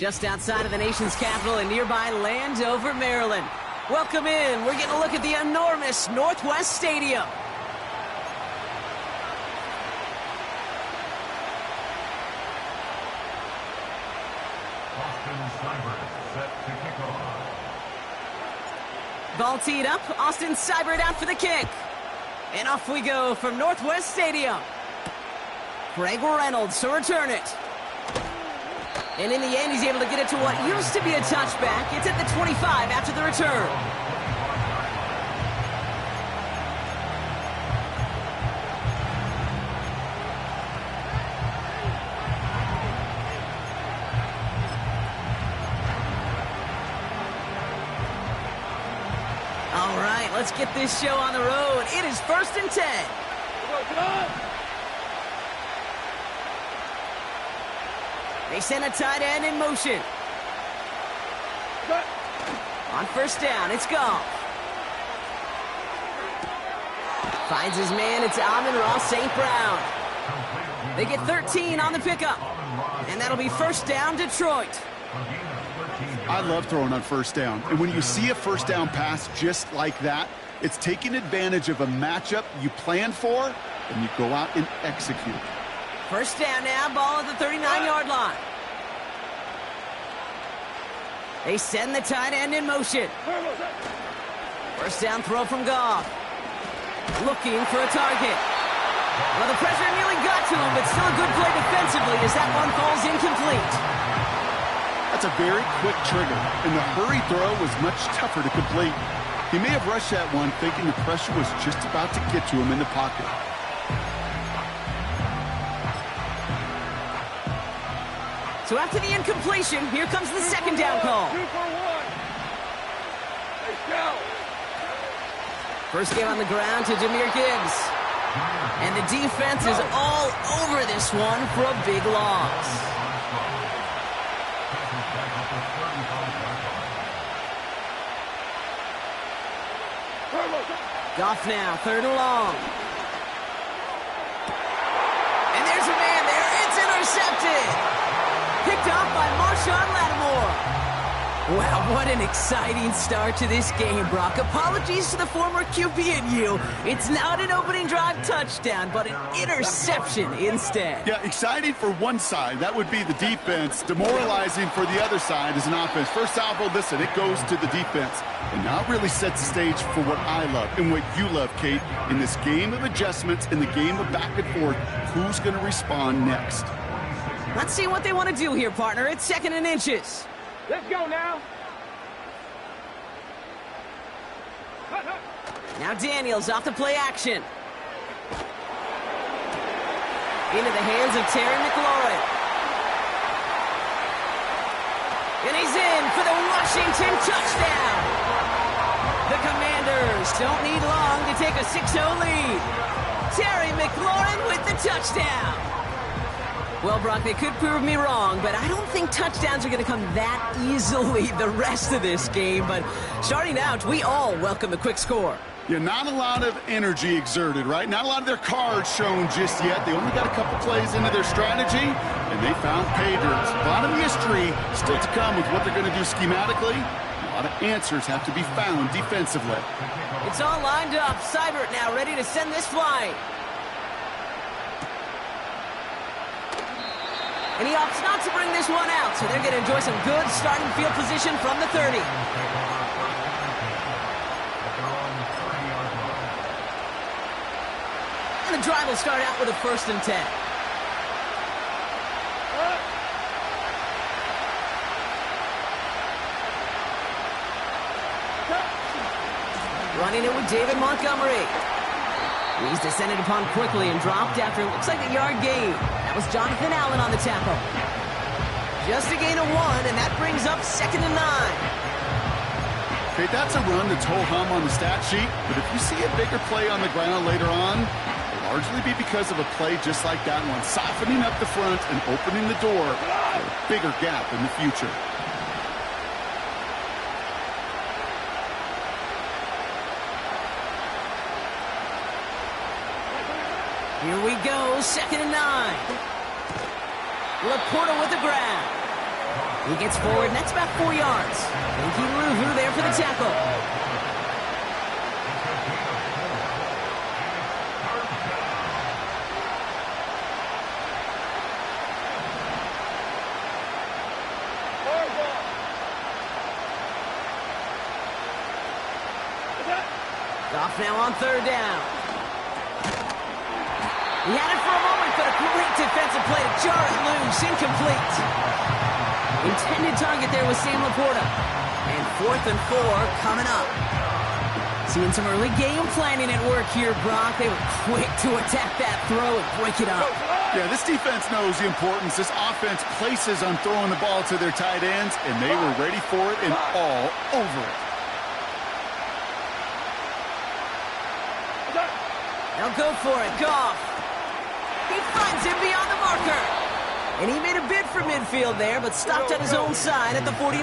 Just outside of the nation's capital in nearby Landover, Maryland. Welcome in. We're getting a look at the enormous Northwest Stadium. Ball teed up. Austin Seibert out for the kick. And off we go from Northwest Stadium. Greg Reynolds to return it. And in the end, he's able to get it to what used to be a touchback. It's at the 25 after the return. All right, let's get this show on the road. It is 1st and 10. Come on. They send a tight end in motion. On 1st down, it's Goff. Finds his man, it's Amon-Ra St. Brown. They get 13 on the pickup. And that'll be 1st down, Detroit. I love throwing on 1st down. And when you see a 1st down pass just like that, it's taking advantage of a matchup you planned for, and you go out and execute. 1st down now, ball at the 39-yard line. They send the tight end in motion. 1st down throw from Goff. Looking for a target. Well, the pressure nearly got to him, but still a good play defensively as that one falls incomplete. That's a very quick trigger, and the hurry throw was much tougher to complete. He may have rushed that one thinking the pressure was just about to get to him in the pocket. So after the incompletion, here comes the 2nd down call. 2 for 1. Let's go. First game on the ground to Jahmyr Gibbs. And the defense is all over this one for a big loss. Goff now, 3rd and long. And there's a man there. It's intercepted. Picked off by Marshawn Lattimore. Wow, what an exciting start to this game, Brock. Apologies to the former QB and you. It's not an opening drive touchdown, but an interception instead. Yeah, exciting for one side. That would be the defense. Demoralizing for the other side as an offense. First salvo, listen, it goes to the defense. And now it really sets the stage for what I love and what you love, Kate. In this game of adjustments, in the game of back and forth, who's going to respond next? Let's see what they want to do here, partner. It's 2nd and inches. Let's go now. Now Daniels off the play action. Into the hands of Terry McLaurin. And he's in for the Washington touchdown. The Commanders don't need long to take a 6-0 lead. Terry McLaurin with the touchdown. Well, Brock, they could prove me wrong, but I don't think touchdowns are going to come that easily the rest of this game. But starting out, we all welcome a quick score. Yeah, not a lot of energy exerted, right? Not a lot of their cards shown just yet. They only got a couple plays into their strategy, and they found pay dirt. A lot of mystery still to come with what they're going to do schematically. A lot of answers have to be found defensively. It's all lined up. Seibert now ready to send this flying. And he opts not to bring this one out, so they're going to enjoy some good starting field position from the 30. And the drive will start out with a 1st and 10. Running it with David Montgomery. He's descended upon quickly and dropped after it looks like a yard gain. That was Jonathan Allen on the tackle. Just a gain of 1, and that brings up 2nd and 9. Okay, that's a run that's ho-hum on the stat sheet, but if you see a bigger play on the ground later on, it'll largely be because of a play just like that one, softening up the front and opening the door for a bigger gap in the future. Here we go, 2nd and 9. Laporta with the grab. He gets forward, and that's about 4 yards. Pinky Luvu there for the tackle. Goff now on third down. He had it for a moment, but a great defensive play to jar it loose. Incomplete. Intended target there was Sam Laporta. And 4th and 4 coming up. Seeing some early game planning at work here, Brock. They were quick to attack that throw and break it up. Yeah, this defense knows the importance this offense places on throwing the ball to their tight ends, and they were ready for it and all over it. They'll go for it. Goff. He finds him beyond the marker. And he made a bid for midfield there, but stopped on his own side at the 49.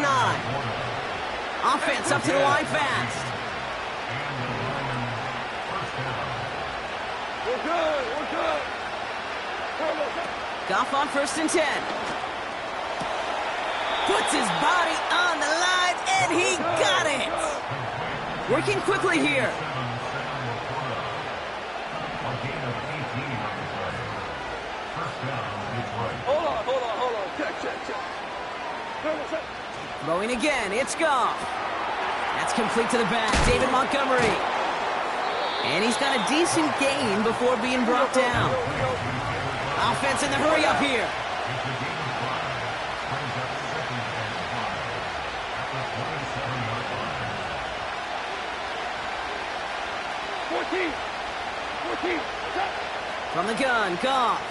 Offense up to the line fast. We're good. We're good. Goff on 1st and 10. Puts his body on the line, and he got it. Working quickly here. Hold on. Check. Throwing again, it's Goff. That's complete to the back, David Montgomery. And he's got a decent gain before being brought down. Offense in the hurry up here. From the gun, Goff.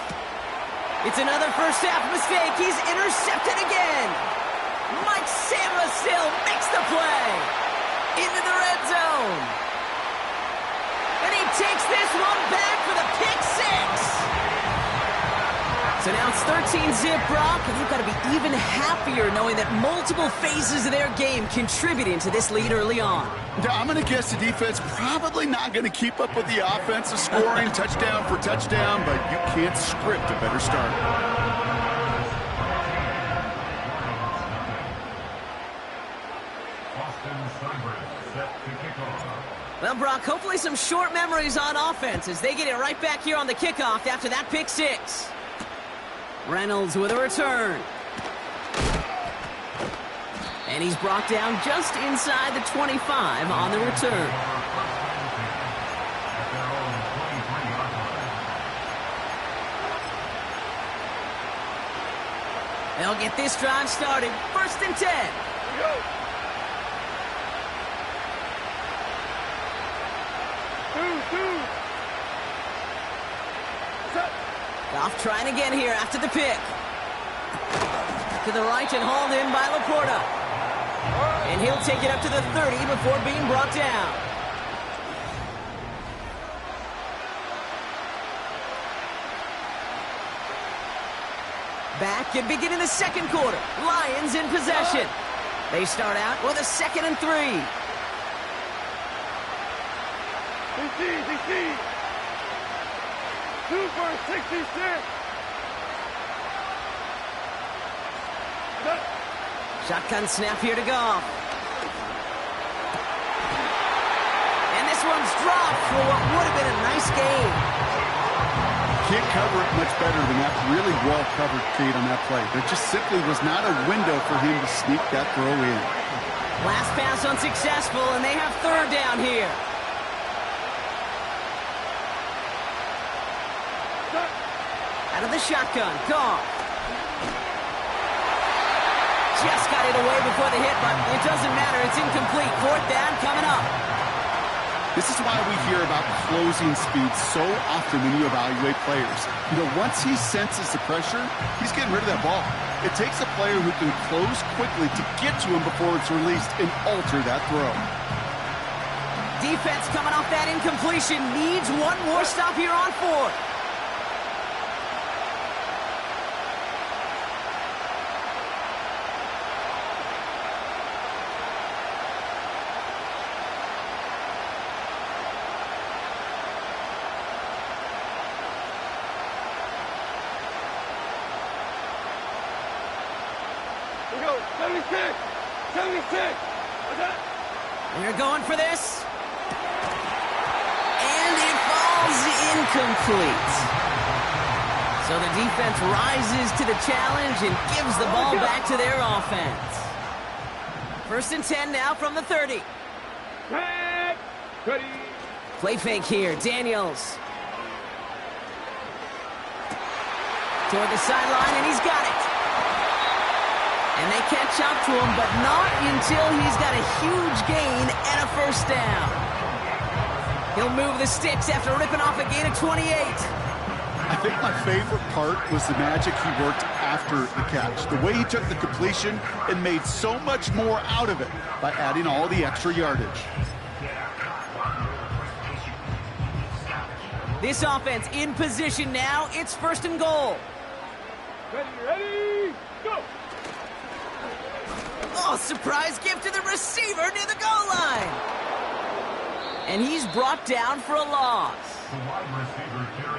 It's another first half mistake. He's intercepted again. Mike Samuel makes the play. Into the red zone. And he takes this one back for the pick six. So now it's 13-zip, Brock, and they've got to be even happier knowing that multiple phases of their game contributing to this lead early on. I'm going to guess the defense probably not going to keep up with the offensive scoring touchdown for touchdown, but you can't script a better start. Well, Brock, hopefully some short memories on offense as they get it right back here on the kickoff after that pick six. Reynolds with a return. And he's brought down just inside the 25 on the return. They'll get this drive started. 1st and 10. Goff trying again here after the pick. To the right and hauled in by Laporta. And he'll take it up to the 30 before being brought down. Back and beginning the second quarter. Lions in possession. They start out with a 2nd and 3. DC. 2 for 66. Shotgun snap here to Goff. And this one's dropped for what would have been a nice game. Can't cover it much better than that. Really well covered, Kate, on that play. There just simply was not a window for him to sneak that throw in. Last pass unsuccessful, and they have 3rd down here. Out of the shotgun, Goff. Just got it away before the hit, but it doesn't matter. It's incomplete. 4th down coming up. This is why we hear about closing speed so often when you evaluate players. You know, once he senses the pressure, he's getting rid of that ball. It takes a player who can close quickly to get to him before it's released and alter that throw. Defense coming off that incompletion needs one more stop here on 4th. we go. 76. 76. What's that? We're going for this. And it falls incomplete. So the defense rises to the challenge and gives the ball back to their offense. 1st and 10 now from the 30. Ready. Play fake here. Daniels. Toward the sideline, and he's got it. And they catch up to him, but not until he's got a huge gain and a 1st down. He'll move the sticks after ripping off a gain of 28. I think my favorite part was the magic he worked after the catch. The way he took the completion and made so much more out of it by adding all the extra yardage. This offense in position now. It's 1st and goal. Ready, go! Oh, surprise gift to the receiver near the goal line. And he's brought down for a loss.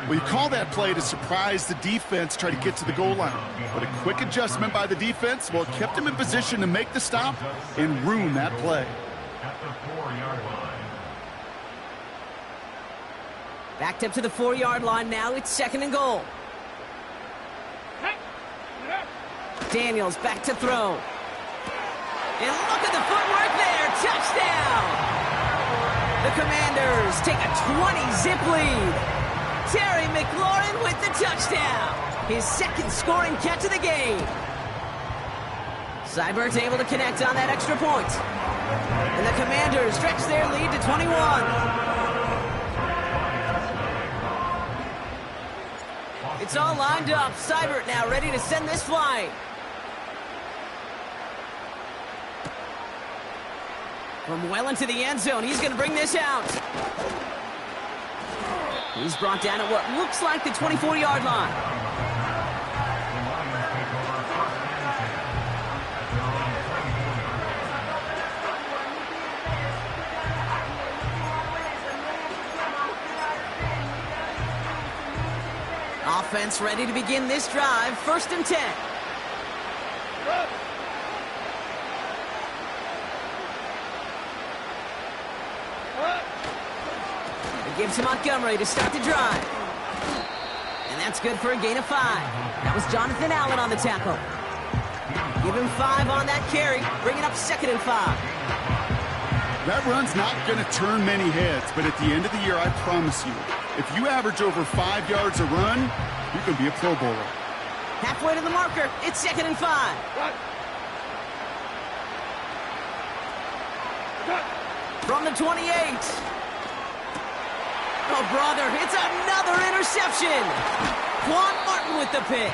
Well, you call that play to surprise the defense, try to get to the goal line. But a quick adjustment by the defense, well, it kept him in position to make the stop and ruin that play. Backed up to the 4-yard line now. It's 2nd and goal. Daniels back to throw. And look at the footwork there. Touchdown! The Commanders take a 20-zip lead. Terry McLaurin with the touchdown. His 2nd scoring catch of the game. Seibert's able to connect on that extra point. And the Commanders stretch their lead to 21. It's all lined up. Seibert now ready to send this flying. From well into the end zone, he's going to bring this out. He's brought down at what looks like the 24-yard line. Offense ready to begin this drive. 1st and 10. It gives to Montgomery to start the drive. And that's good for a gain of 5. That was Jonathan Allen on the tackle. Give him 5 on that carry, bringing up 2nd and 5. That run's not going to turn many heads, but at the end of the year, I promise you, if you average over 5 yards a run, you can be a Pro Bowler. Halfway to the marker, it's 2nd and 5. From the 28. Oh, brother, it's another interception. Quan Martin with the pick.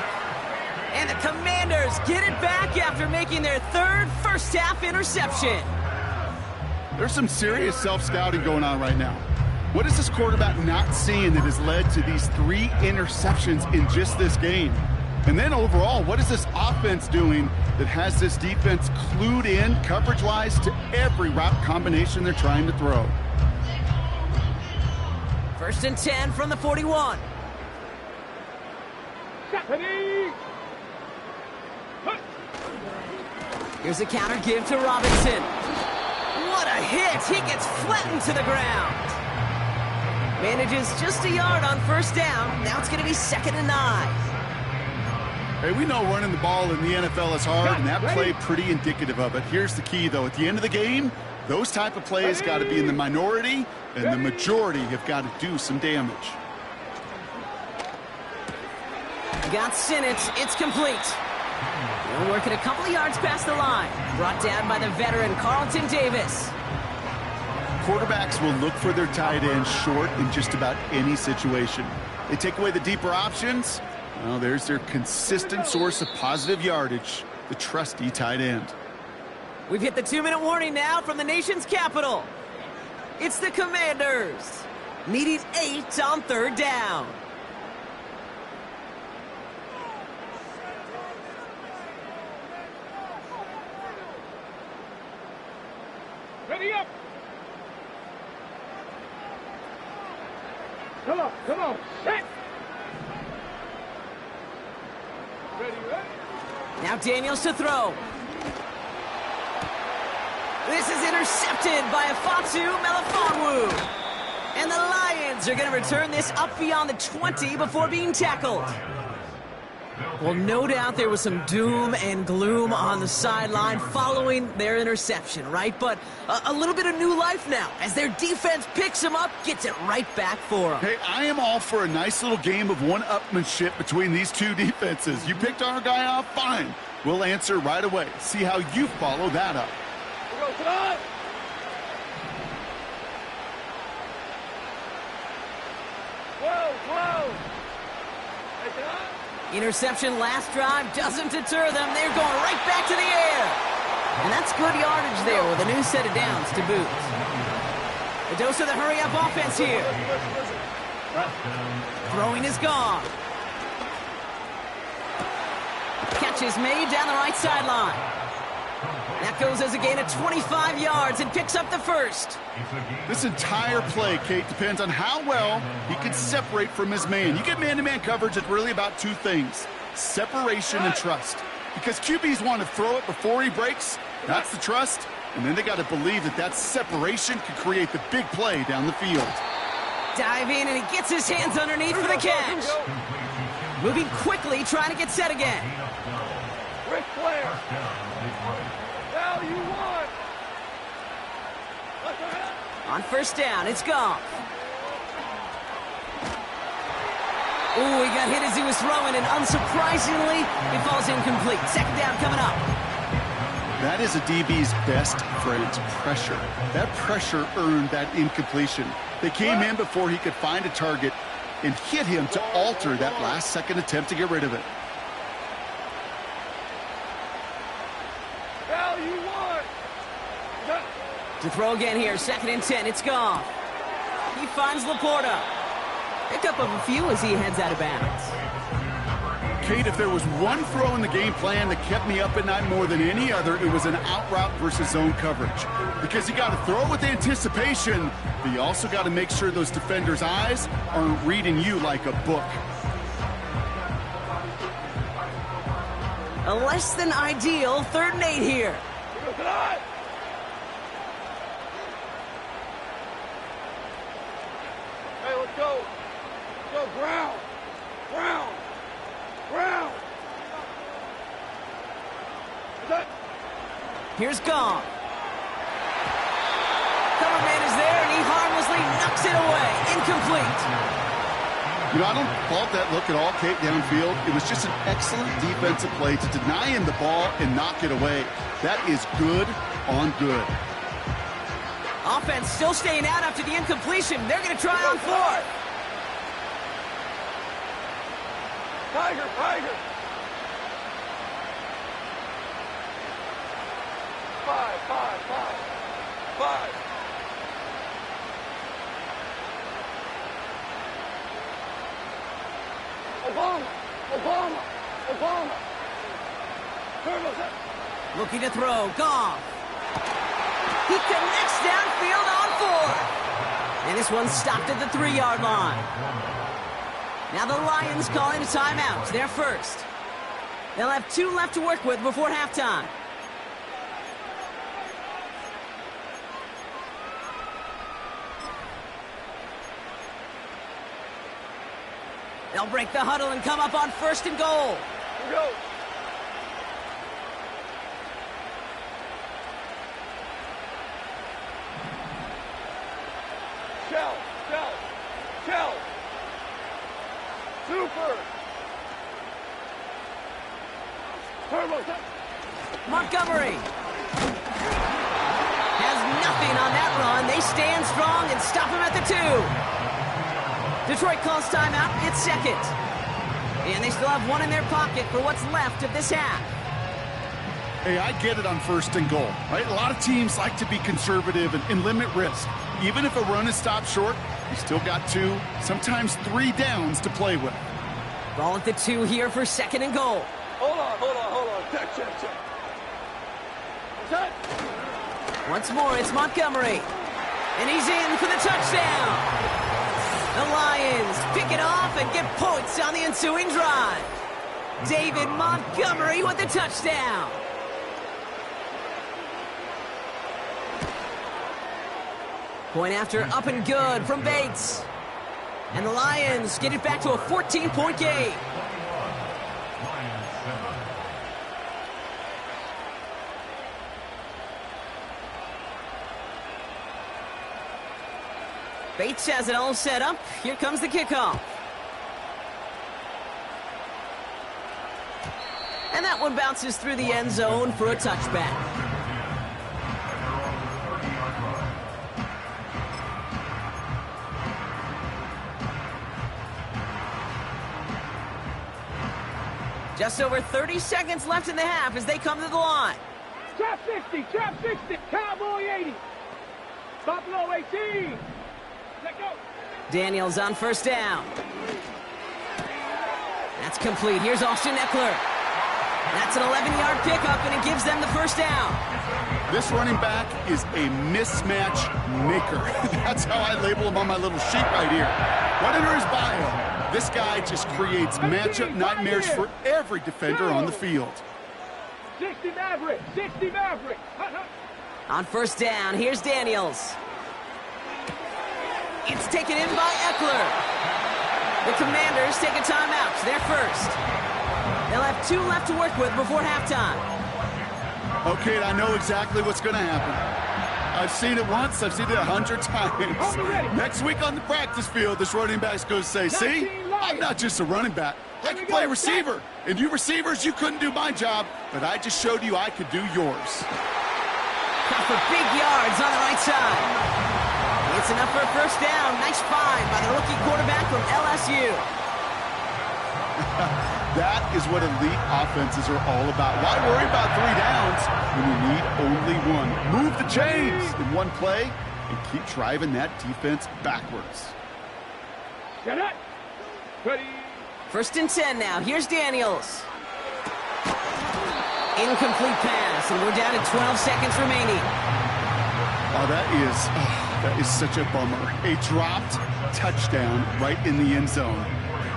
And the Commanders get it back after making their 3rd first-half interception. There's some serious self-scouting going on right now. What is this quarterback not seeing that has led to these 3 interceptions in just this game? And then overall, what is this offense doing that has this defense clued in coverage-wise to every route combination they're trying to throw? 1st and 10 from the 41. Here's a counter give to Robinson. What a hit! He gets flattened to the ground. Manages just a yard on 1st down. Now it's going to be 2nd and 9. Hey, we know running the ball in the NFL is hard, and that play pretty indicative of it. Here's the key, though. At the end of the game, those type of plays got to be in the minority, and the majority have got to do some damage. Got Sinnott. It's complete. He'll work it a couple of yards past the line. Brought down by the veteran Carlton Davis. Quarterbacks will look for their tight end short in just about any situation. They take away the deeper options. Well, there's their consistent source of positive yardage, the trusty tight end. We've hit the 2-minute warning now from the nation's capital. It's the Commanders, needing 8 on 3rd down. Ready up! Come on, set! Ready. Now Daniels to throw. This is intercepted by Afatu Melifonwu. And the Lions are going to return this up beyond the 20 before being tackled. Well, no doubt there was some doom and gloom on the sideline following their interception, right? But a little bit of new life now as their defense picks them up, gets it right back for them. Hey, I am all for a nice little game of one-upmanship between these two defenses. You picked our guy off, fine. We'll answer right away. See how you follow that up. Go, tonight! Whoa! Hey, tonight! Interception last drive doesn't deter them. They're going right back to the air. And that's good yardage there with a new set of downs to boot. A dose of the hurry-up offense here. Throwing is gone. Catch is made down the right sideline. That goes as a gain of 25 yards and picks up the first. This entire play, Kate, depends on how well he can separate from his man. You get man-to-man coverage, it's really about two things, separation and trust. Because QBs want to throw it before he breaks, that's the trust, and then they got to believe that that separation can create the big play down the field. Dive in, and he gets his hands underneath for the catch. Moving quickly, trying to get set again. Ric Flair! Now you won! On first down, it's gone. Ooh, he got hit as he was throwing, and unsurprisingly, he falls incomplete. Second down coming up. That is a DB's best friend, pressure. That pressure earned that incompletion. They came in before he could find a target and hit him to alter that last-second attempt to get rid of it. Now you won! To throw again here, 2nd and 10, it's gone. He finds Laporta. Pickup of a few as he heads out of bounds. Kate, if there was one throw in the game plan that kept me up at night more than any other, it was an out route versus zone coverage. Because you got to throw with anticipation, but you also got to make sure those defenders' eyes aren't reading you like a book. A less than ideal 3rd and 8 here. Go tonight! Hey, let's go! Go, ground! Ground! Ground! Here's Gong. Cover man is there, and he harmlessly knocks it away. Incomplete. You know, I don't fault that look at all, Kate, downfield. It was just an excellent defensive play to deny him the ball and knock it away. That is good on good. Offense still staying out after the incompletion. They're going to try on 4th. Tiger! Five! Obama! Turtles it! Looking to throw. Gong. He connects downfield on 4th. And this one's stopped at the 3-yard line. Now the Lions calling a timeout. They're first. They'll have 2 left to work with before halftime. They'll break the huddle and come up on 1st and goal. Here we go! Shell! Super! Turbo! Montgomery has nothing on that run. They stand strong and stop him at the 2. Detroit calls timeout. It's 2nd. And they still have 1 in their pocket for what's left of this half. Hey, I get it on 1st and goal, right? A lot of teams like to be conservative and limit risk. Even if a run is stopped short, you still got 2, sometimes 3 downs to play with. Ball at the 2 here for 2nd and goal. Hold on. Check. Set. Once more, it's Montgomery. And he's in for the touchdown. The Lions pick it off and get points on the ensuing drive. David Montgomery with the touchdown. Point after, up and good from Bates. And the Lions get it back to a 14-point game. Bates has it all set up. Here comes the kickoff. And that one bounces through the end zone for a touchback. Just over 30 seconds left in the half as they come to the line. Trap 60, trap 60, Cowboy 80. Buffalo 18. Let go. Daniels on first down. That's complete. Here's Austin Eckler. That's an 11-yard pickup, and it gives them the first down. This running back is a mismatch maker. That's how I label him on my little sheet right here. Right under his bio. This guy just creates matchup nightmares for every defender on the field. 60 Maverick, 60 Maverick. On first down, here's Daniels. It's taken in by Eckler. The Commanders take a timeout. They're first. They'll have 2 left to work with before halftime. Okay, I know exactly what's going to happen. I've seen it once. I've seen it 100 times. Next week on the practice field, this running back's going to say, see, I'm not just a running back. I can play receiver. And you receivers, you couldn't do my job, but I just showed you I could do yours. Cut for big yards on the right side. It's enough for a first down. Nice find by the rookie quarterback from LSU. That is what elite offenses are all about. Why worry about 3 downs when you need only 1? Move the chains in one play and keep driving that defense backwards. Get it. Ready. First and 10 now. Here's Daniels. Incomplete pass, and we're down to 12 seconds remaining. Oh, that is such a bummer. A dropped touchdown right in the end zone.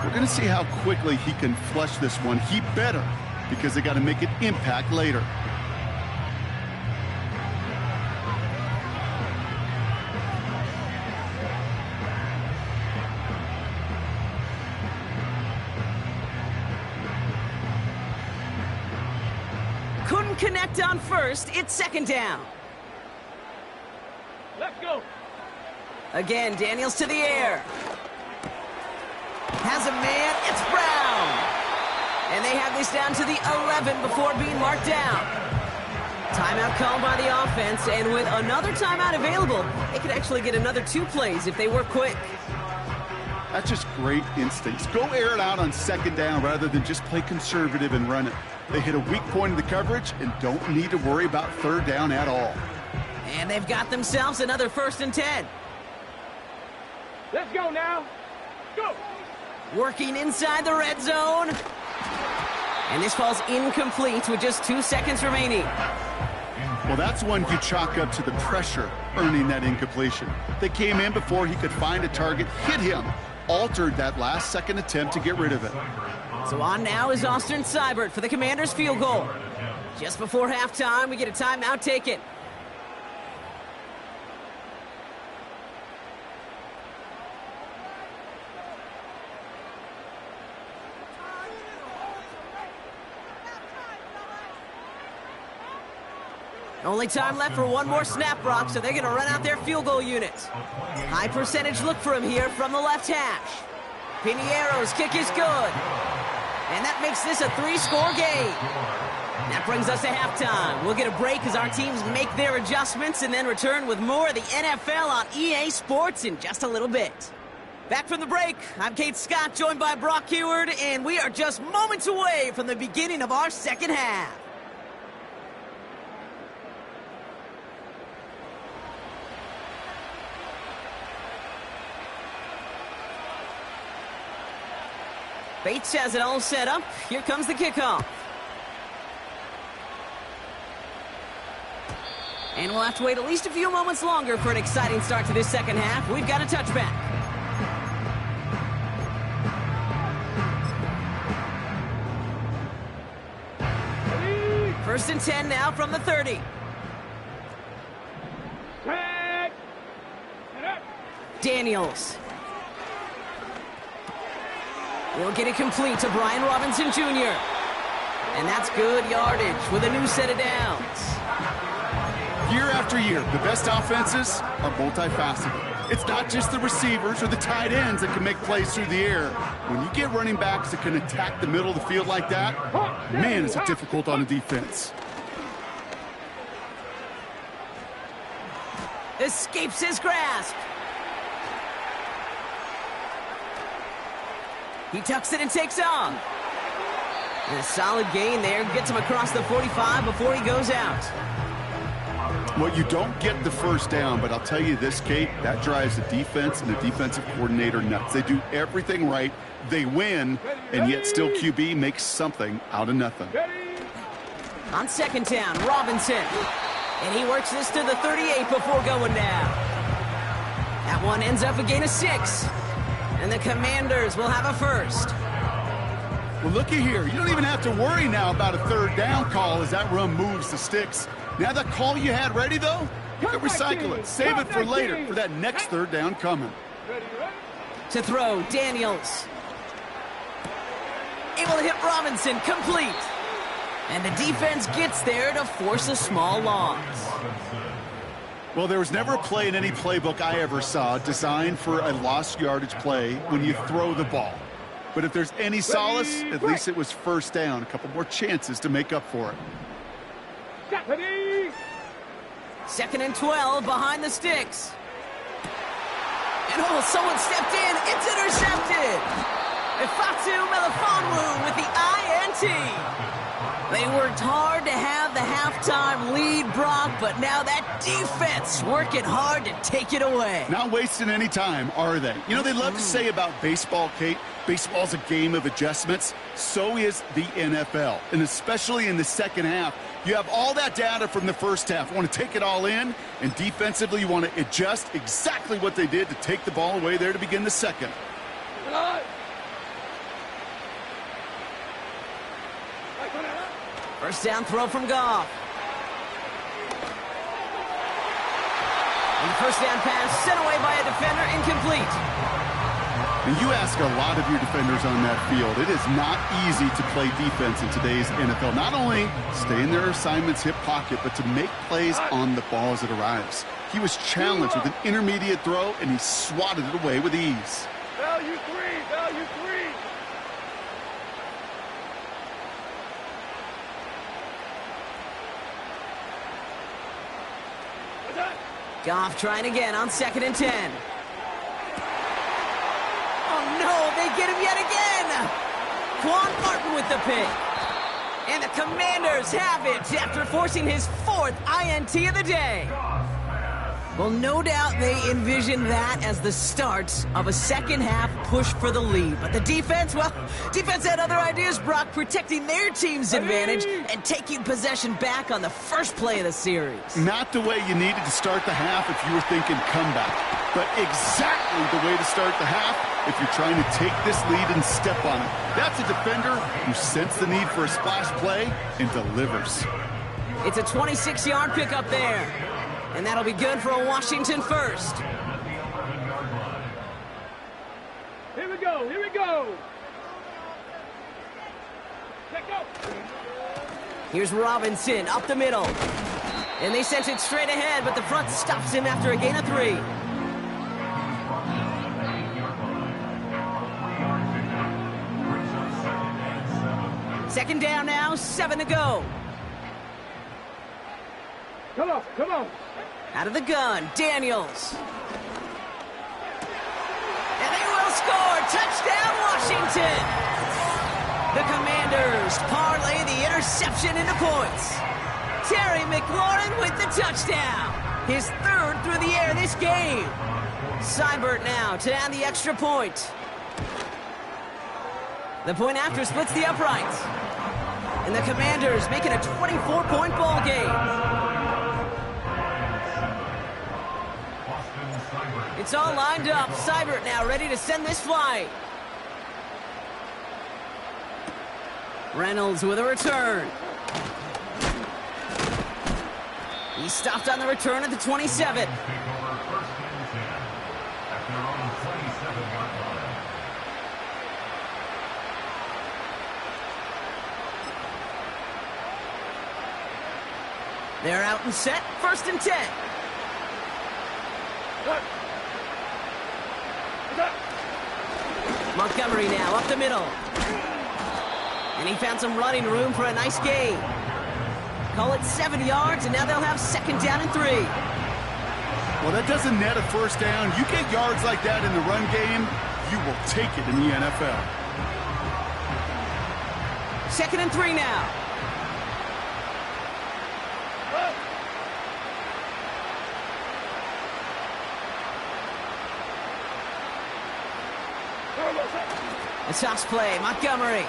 We're going to see how quickly he can flush this one. He better, because they got to make an impact later. Couldn't connect on first. It's second down. Let's go. Again, Daniels to the air. Has a man, it's Brown. And they have this down to the 11 before being marked down. Timeout called by the offense, and with another timeout available, they could actually get another 2 plays if they work quick. That's just great instincts. Go air it out on second down rather than just play conservative and run it. They hit a weak point in the coverage and don't need to worry about third down at all. And they've got themselves another first and 10. Let's go now. Go. Working inside the red zone. And this falls incomplete with just 2 seconds remaining. Well, that's one you chalk up to the pressure earning that incompletion. They came in before he could find a target, hit him, altered that last-second attempt to get rid of it. So on now is Austin Seibert for the Commanders' field goal. Just before halftime, we get a timeout taken. Only time left for one more snap, Brock, so they're going to run out their field goal unit. High percentage look for him here from the left hash. Piniero's kick is good. And that makes this a 3-score game. That brings us to halftime. We'll get a break as our teams make their adjustments and then return with more of the NFL on EA Sports in just a little bit. Back from the break, I'm Kate Scott, joined by Brock Heward, and we are just moments away from the beginning of our second half. Bates has it all set up. Here comes the kickoff. And we'll have to wait at least a few moments longer for an exciting start to this second half. We've got a touchback. First and 10 now from the 30. Tag. Daniels. We'll get it complete to Brian Robinson Jr. And that's good yardage with a new set of downs. Year after year, the best offenses are multifaceted. It's not just the receivers or the tight ends that can make plays through the air. When you get running backs that can attack the middle of the field like that, man, is it difficult on the defense. Escapes his grasp. He tucks it and takes off. And a solid gain there. Gets him across the 45 before he goes out. Well, you don't get the first down, but I'll tell you this, Kate, that drives the defense and the defensive coordinator nuts. They do everything right. They win, and yet still QB makes something out of nothing. On second down, Robinson. And he works this to the 38 before going down. That one ends up a gain of 6. And the Commanders will have a first. Well, looky here. You don't even have to worry now about a third down call as that run moves the sticks. Now that call you had ready, though, you can recycle it. Save it for later for that next third down coming. To throw, Daniels. Able to hit Robinson, complete. And the defense gets there to force a small loss. Well, there was never a play in any playbook I ever saw designed for a lost yardage play when you throw the ball. But if there's any solace, at least it was first down. A couple more chances to make up for it. Second and 12 behind the sticks. And someone stepped in. It's intercepted. Ifatu Melifonwu with the INT. They worked hard to have the halftime lead, Brock, but now that defense working hard to take it away. Not wasting any time, are they? You know, they love to say about baseball, Kate, baseball's a game of adjustments. So is the NFL, and especially in the second half. You have all that data from the first half. You want to take it all in, and defensively you want to adjust exactly what they did to take the ball away there to begin the second. First down throw from Goff. And the first down pass sent away by a defender, incomplete. And you ask a lot of your defenders on that field. It is not easy to play defense in today's NFL. Not only stay in their assignment's hip pocket, but to make plays on the ball as it arrives. He was challenged with an intermediate throw, and he swatted it away with ease. Value 3, value 3. Goff trying again on second and 10. Oh no, they get him yet again. Quan Martin with the pick. And the Commanders have it after forcing his 4th INT of the day. Well, no doubt they envisioned that as the start of a second half push for the lead. But the defense, well, defense had other ideas, Brock, protecting their team's advantage and taking possession back on the first play of the series. Not the way you needed to start the half if you were thinking comeback, but exactly the way to start the half if you're trying to take this lead and step on it. That's a defender who sensed the need for a splash play and delivers. It's a 26-yard pickup there. And that'll be good for a Washington first. Here we go, here we go. Check out. Here's Robinson up the middle. And they sent it straight ahead, but the front stops him after a gain of 3. Second down now, 7 to go. Come on, come on. Out of the gun, Daniels. And they will score. Touchdown, Washington. The Commanders parlay the interception into points. Terry McLaurin with the touchdown. His 3rd through the air this game. Seibert now to add the extra point. The point after splits the uprights. And the Commanders making a 24-point ball game. It's all lined up. Seibert now ready to send this flight. Reynolds with a return. He stopped on the return at the 27. They're out and set. 1st and 10. Montgomery now up the middle. And he found some running room for a nice gain. Call it 7 yards, and now they'll have 2nd down and 3. Well, that doesn't net a 1st down. You get yards like that in the run game, you will take it in the NFL. 2nd and 3 now. A toss play, Montgomery.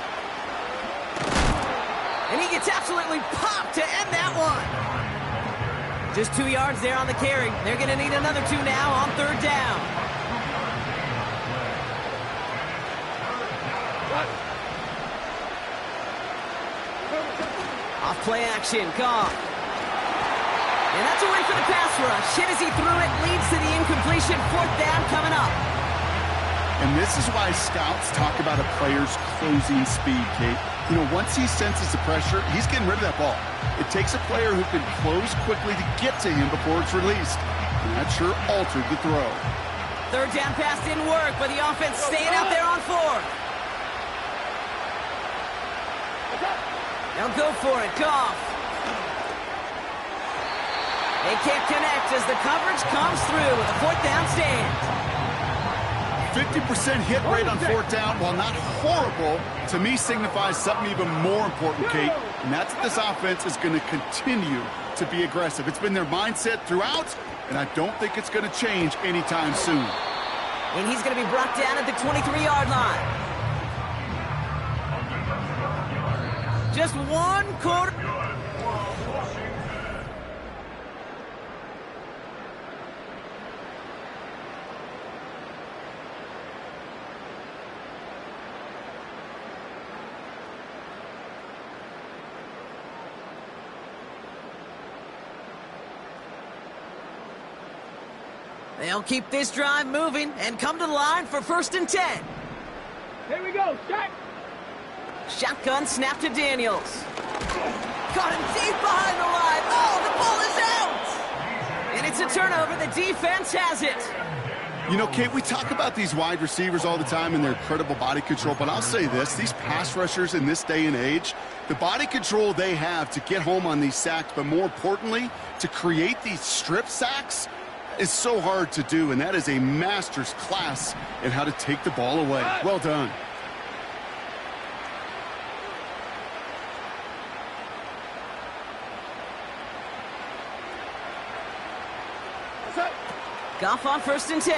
And he gets absolutely popped to end that one. Just 2 yards there on the carry. They're going to need another 2 now on 3rd down. Off play action, Goff. And that's away for the pass rush. Hit as he threw it, leads to the incompletion. 4th down coming up. And this is why scouts talk about a player's closing speed, Kate. You know, once he senses the pressure, he's getting rid of that ball. It takes a player who can close quickly to get to him before it's released. And that sure altered the throw. 3rd down pass didn't work, but the offense staying out there on 4th. Now go for it, Goff. They can't connect as the coverage comes through with a 4th down stand. 50% hit rate on 4th down, while not horrible, to me signifies something even more important, Kate. And that's that this offense is going to continue to be aggressive. It's been their mindset throughout, and I don't think it's going to change anytime soon. And he's going to be brought down at the 23-yard line. Just 1 quarter. They'll keep this drive moving and come to the line for 1st and 10. Here we go, Shaq. Shotgun snap to Daniels. Caught him deep behind the line. Oh, the ball is out! And it's a turnover. The defense has it. You know, Kate, we talk about these wide receivers all the time and their incredible body control, but I'll say this, these pass rushers in this day and age, the body control they have to get home on these sacks, but more importantly, to create these strip sacks, is so hard to do, and that is a master's class in how to take the ball away. Well done. Goff on 1st and 10.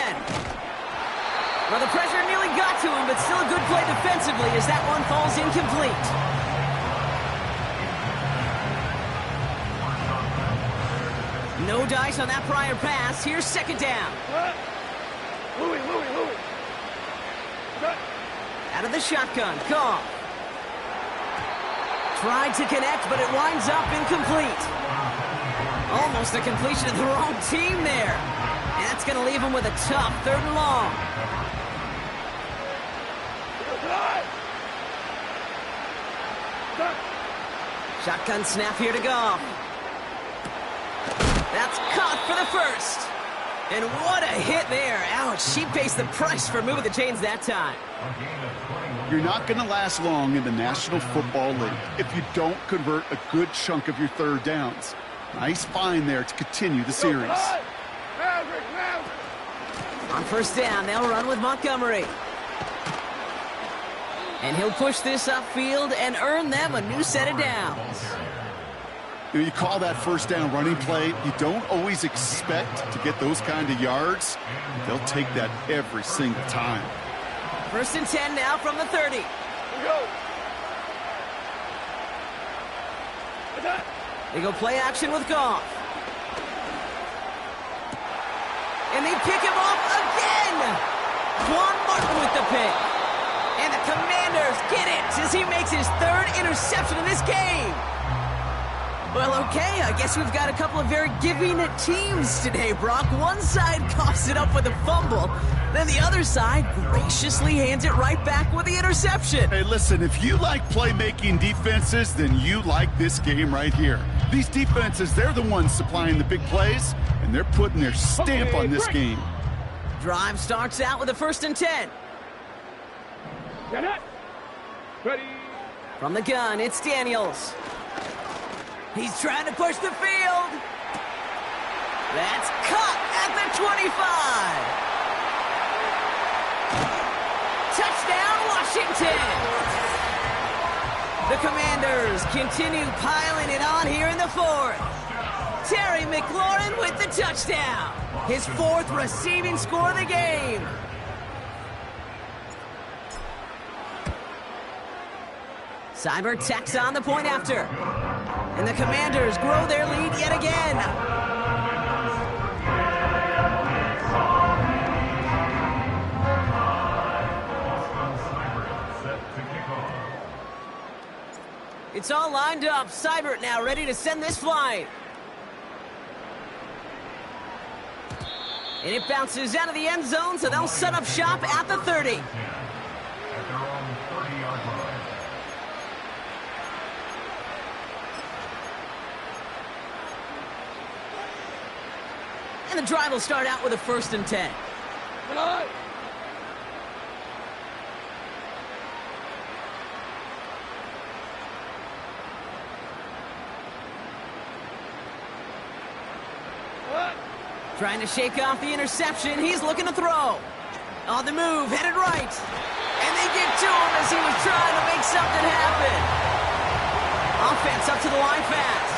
Well, the pressure nearly got to him, but still a good play defensively as that one falls incomplete. No dice on that prior pass. Here's 2nd down. Louis. Out of the shotgun, Goff. Tried to connect, but it winds up incomplete. Almost a completion of the wrong team there. And that's going to leave him with a tough 3rd and long. Shotgun snap here to Goff. That's caught for the 1st. And what a hit there. Ouch, she pays the price for moving the chains that time. You're not going to last long in the National Football League if you don't convert a good chunk of your 3rd downs. Nice find there to continue the series. On 1st down, they'll run with Montgomery. And he'll push this upfield and earn them a new set of downs. You call that 1st down running play. You don't always expect to get those kind of yards. They'll take that every single time. 1st and 10 now from the 30. They go play action with Goff. And they pick him off again. Quan Martin with the pick. And the Commanders get it as he makes his 3rd interception of this game. Well, okay, I guess we've got a couple of very giving teams today, Brock. One side coughs it up with a fumble, then the other side graciously hands it right back with the interception. Hey, listen, if you like playmaking defenses, then you like this game right here. These defenses, they're the ones supplying the big plays, and they're putting their stamp on this game. Drive starts out with a 1st and 10. Get it. Ready. From the gun, it's Daniels. He's trying to push the field. That's cut at the 25. Touchdown, Washington. The Commanders continue piling it on here in the 4th. Terry McLaurin with the touchdown. His 4th receiving score of the game. Seibert tacks on the point after. And the Commanders grow their lead yet again. It's all lined up. Seibert now ready to send this flying. And it bounces out of the end zone, so they'll set up shop at the 30. And the drive will start out with a 1st and 10. Trying to shake off the interception. He's looking to throw. On the move, headed right. And they get to him as he was trying to make something happen. Offense up to the line fast.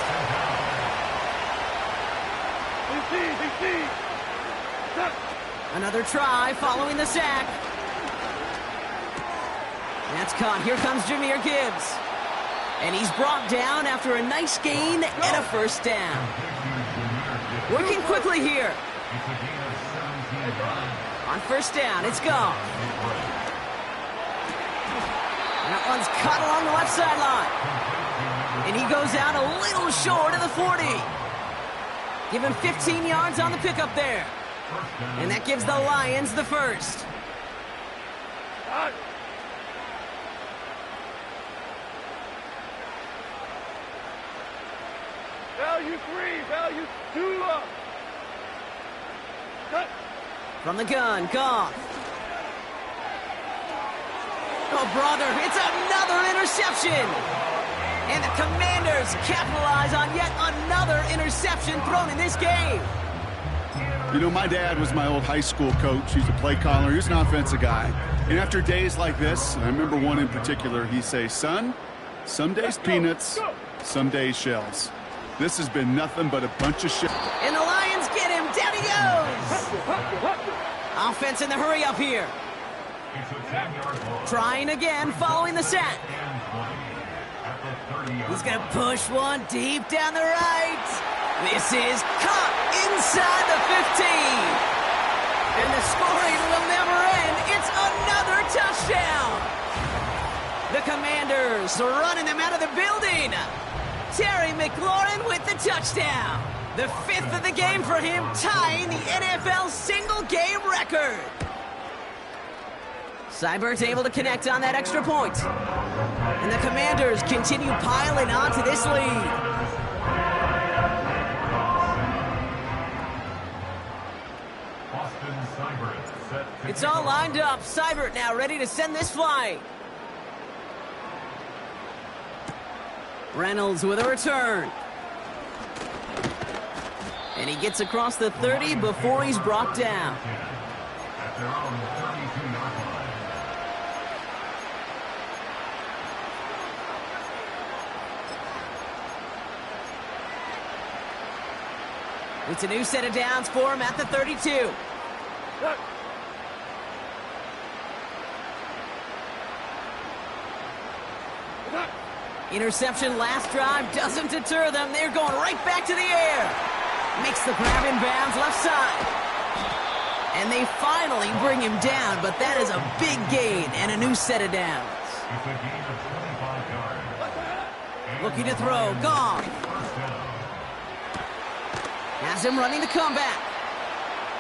Another try following the sack. That's caught. Here comes Jahmyr Gibbs. And he's brought down after a nice gain and a 1st down. Working quickly here. On 1st down, it's gone. That one's cut along the left sideline. And he goes out a little short of the 40. Give him 15 yards on the pickup there. And that gives the Lions the 1st. Value 3, value 2. Cut. From the gun, Goff. Oh, brother, it's another interception. And the Commanders capitalize on yet another interception thrown in this game. You know, my dad was my old high school coach. He's a play caller. He was an offensive guy. And after days like this, I remember one in particular, he'd say, son, some days peanuts, some days shells. This has been nothing but a bunch of shit. And the Lions get him. Down he goes. Offense in the hurry up here. Trying again following the sack. He's going to push one deep down the right. This is caught inside the 15. And the scoring will never end. It's another touchdown. The Commanders running them out of the building. Terry McLaurin with the touchdown. The 5th of the game for him, tying the NFL single-game record. Seibert's able to connect on that extra point. And the Commanders continue piling on to this lead. It's all lined up. Seibert now ready to send this flying. Reynolds with a return. And he gets across the 30 before he's brought down. It's a new set of downs for him at the 32. Interception last drive doesn't deter them. They're going right back to the air. Makes the grab in bounds left side. And they finally bring him down, but that is a big gain and a new set of downs. Looking to throw, Goff. Has him running the comeback.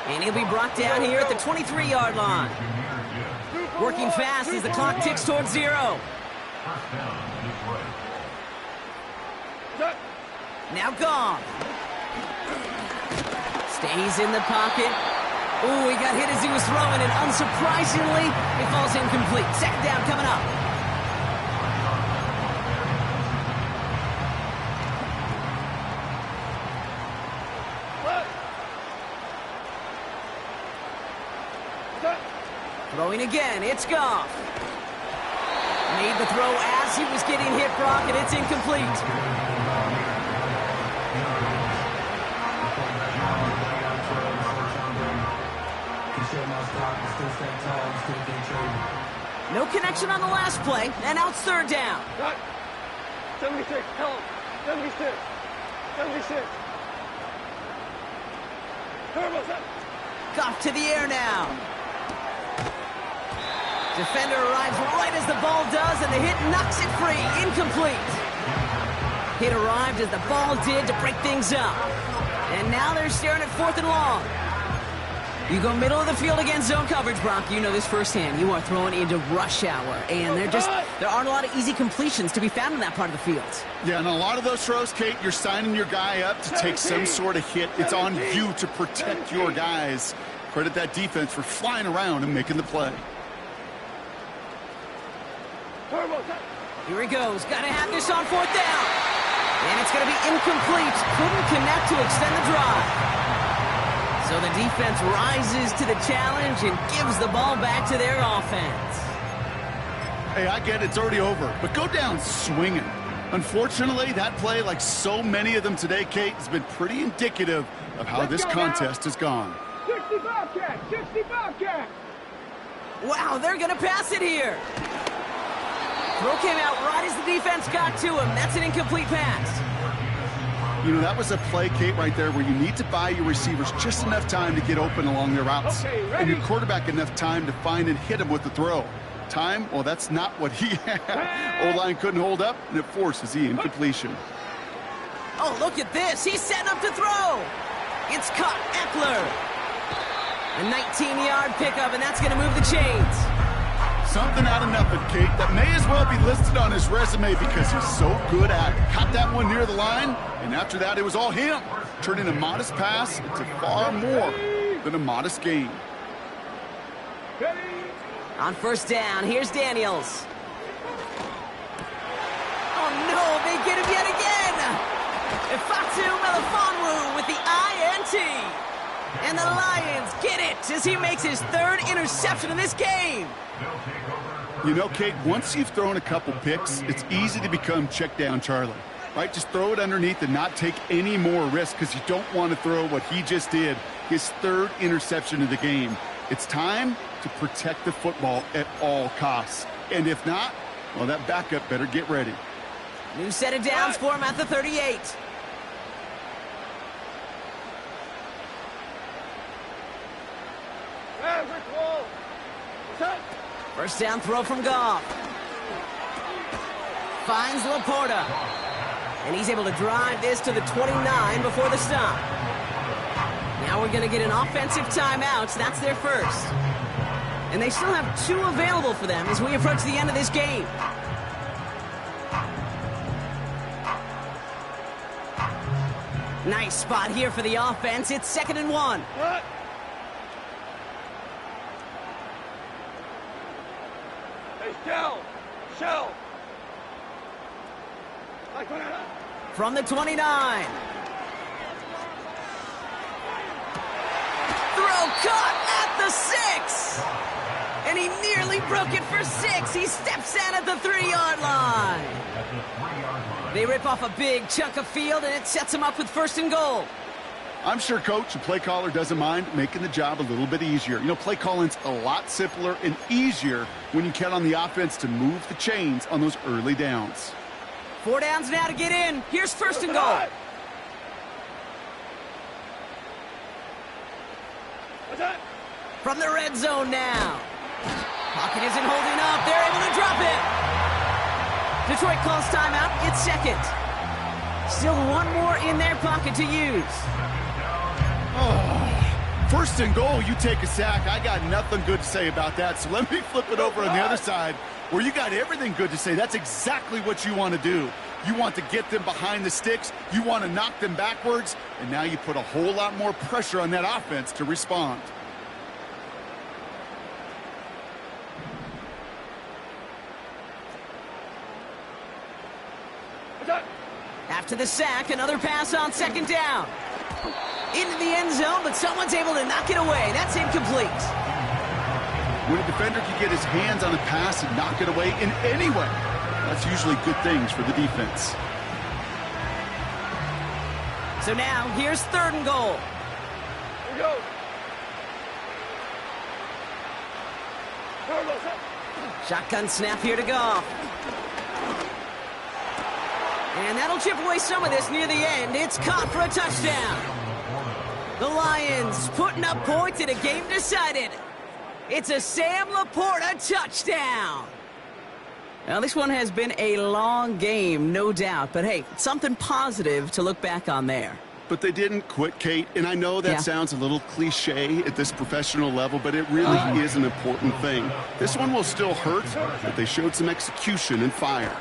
And he'll be brought down here at the 23-yard line. Working fast as the clock ticks towards 0. Now gone. Stays in the pocket. Ooh, he got hit as he was throwing, and unsurprisingly, it falls incomplete. Second down coming up. Throwing again, it's Goff. Made the throw as he was getting hit, Brock, and it's incomplete. No connection on the last play, and now it's third down. 76, help, 76, 76. Turbo's up. Goff to the air now. Defender arrives right as the ball does, and the hit knocks it free. Incomplete. Hit arrived as the ball did to break things up. And now they're staring at 4th and long. You go middle of the field against zone coverage, Brock. You know this firsthand. You are throwing into rush hour, and there aren't a lot of easy completions to be found in that part of the field. Yeah, and a lot of those throws, Kate, you're signing your guy up to take some sort of hit. It's on you to protect your guys. Credit that defense for flying around and making the play. Here he goes. Got to have this on 4th down. And it's going to be incomplete. Couldn't connect to extend the drive. So the defense rises to the challenge and gives the ball back to their offense. Hey, I get it. It's already over. But go down swinging. Unfortunately, that play, like so many of them today, Kate, has been pretty indicative of how this contest has gone. 60 Bobcat! 60 Bobcat! Wow, they're going to pass it here. Throw came out right as the defense got to him. That's an incomplete pass. You know, that was a play, Kate, right there where you need to buy your receivers just enough time to get open along their routes. Okay, and your quarterback enough time to find and hit him with the throw. Time, well, that's not what he had. O-line couldn't hold up, and it forces the incompletion. Oh, look at this. He's setting up to throw. It's caught. Eckler. A 19-yard pickup, and that's going to move the chains. Something out of nothing, Kate, that may as well be listed on his resume because he's so good at it. Caught that one near the line, and after that, it was all him, turning a modest pass into far more than a modest gain. On 1st down, here's Daniels. Oh, no, they get him yet again. Ifatu Melifonwu with the INT. And the Lions get it as he makes his 3rd interception in this game. You know, Kate, once you've thrown a couple picks, it's easy to become check down Charlie, right? Just throw it underneath and not take any more risk because you don't want to throw what he just did, his 3rd interception of the game. It's time to protect the football at all costs. And if not, well, that backup better get ready. New set of downs for him at the 38. First down throw from Goff. Finds Laporta. And he's able to drive this to the 29 before the stop. Now we're going to get an offensive timeout. So that's their first. And they still have 2 available for them as we approach the end of this game. Nice spot here for the offense. It's 2nd and 1. What? Shell. From the 29. Throw caught at the 6. And he nearly broke it for 6. He steps in at the 3-yard line. They rip off a big chunk of field, and it sets him up with 1st and goal. I'm sure Coach, the play caller, doesn't mind making the job a little bit easier. You know, play calling's a lot simpler and easier when you count on the offense to move the chains on those early downs. 4 downs now to get in. Here's 1st and goal. From the red zone now. Pocket isn't holding up. They're able to drop it. Detroit calls timeout. It's 2nd. Still 1 more in their pocket to use. Oh, 1st and goal, you take a sack. I got nothing good to say about that. So let me flip it over on the other side where you got everything good to say. That's exactly what you want to do. You want to get them behind the sticks. You want to knock them backwards. And now you put a whole lot more pressure on that offense to respond. After the sack, another pass on second down. Into the end zone, but someone's able to knock it away. That's incomplete. When a defender can get his hands on a pass and knock it away in any way, that's usually good things for the defense. So now, here's 3rd and goal. Here we go. Shotgun snap here to Goff. And that'll chip away some of this near the end. It's caught for a touchdown. The Lions putting up points in a game decided. It's a Sam Laporta touchdown. Now, this one has been a long game, no doubt. But, hey, something positive to look back on there. But they didn't quit, Kate. And I know that sounds a little cliche at this professional level, but it really is an important thing. This one will still hurt, but they showed some execution and fire.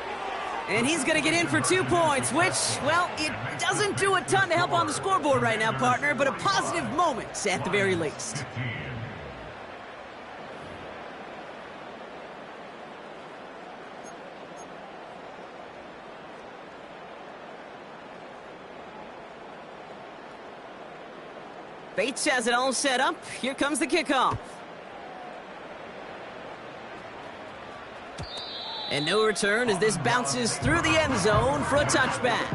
And he's going to get in for 2 points, which, well, it doesn't do a ton to help on the scoreboard right now, partner, but a positive moment at the very least. Bates has it all set up. Here comes the kickoff. And no return as this bounces through the end zone for a touchback.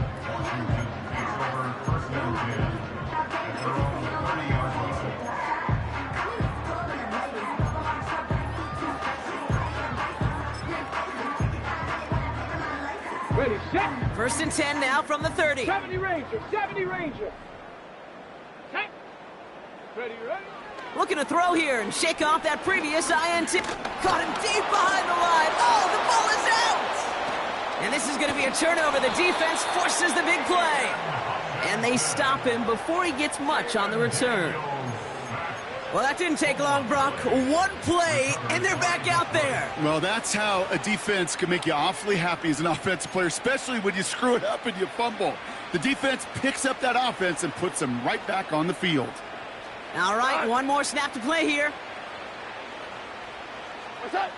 Ready, set. 1st and 10 now from the 30. 70 Ranger, 70 Ranger. Set. Ready, ready. Looking to throw here and shake off that previous INT. Caught him deep behind the line. Oh, the ball is out! And this is going to be a turnover. The defense forces the big play. And they stop him before he gets much on the return. Well, that didn't take long, Brock. 1 play, and they're back out there. Well, that's how a defense can make you awfully happy as an offensive player, especially when you screw it up and you fumble. The defense picks up that offense and puts them right back on the field. All right, 1 more snap to play here. What's that?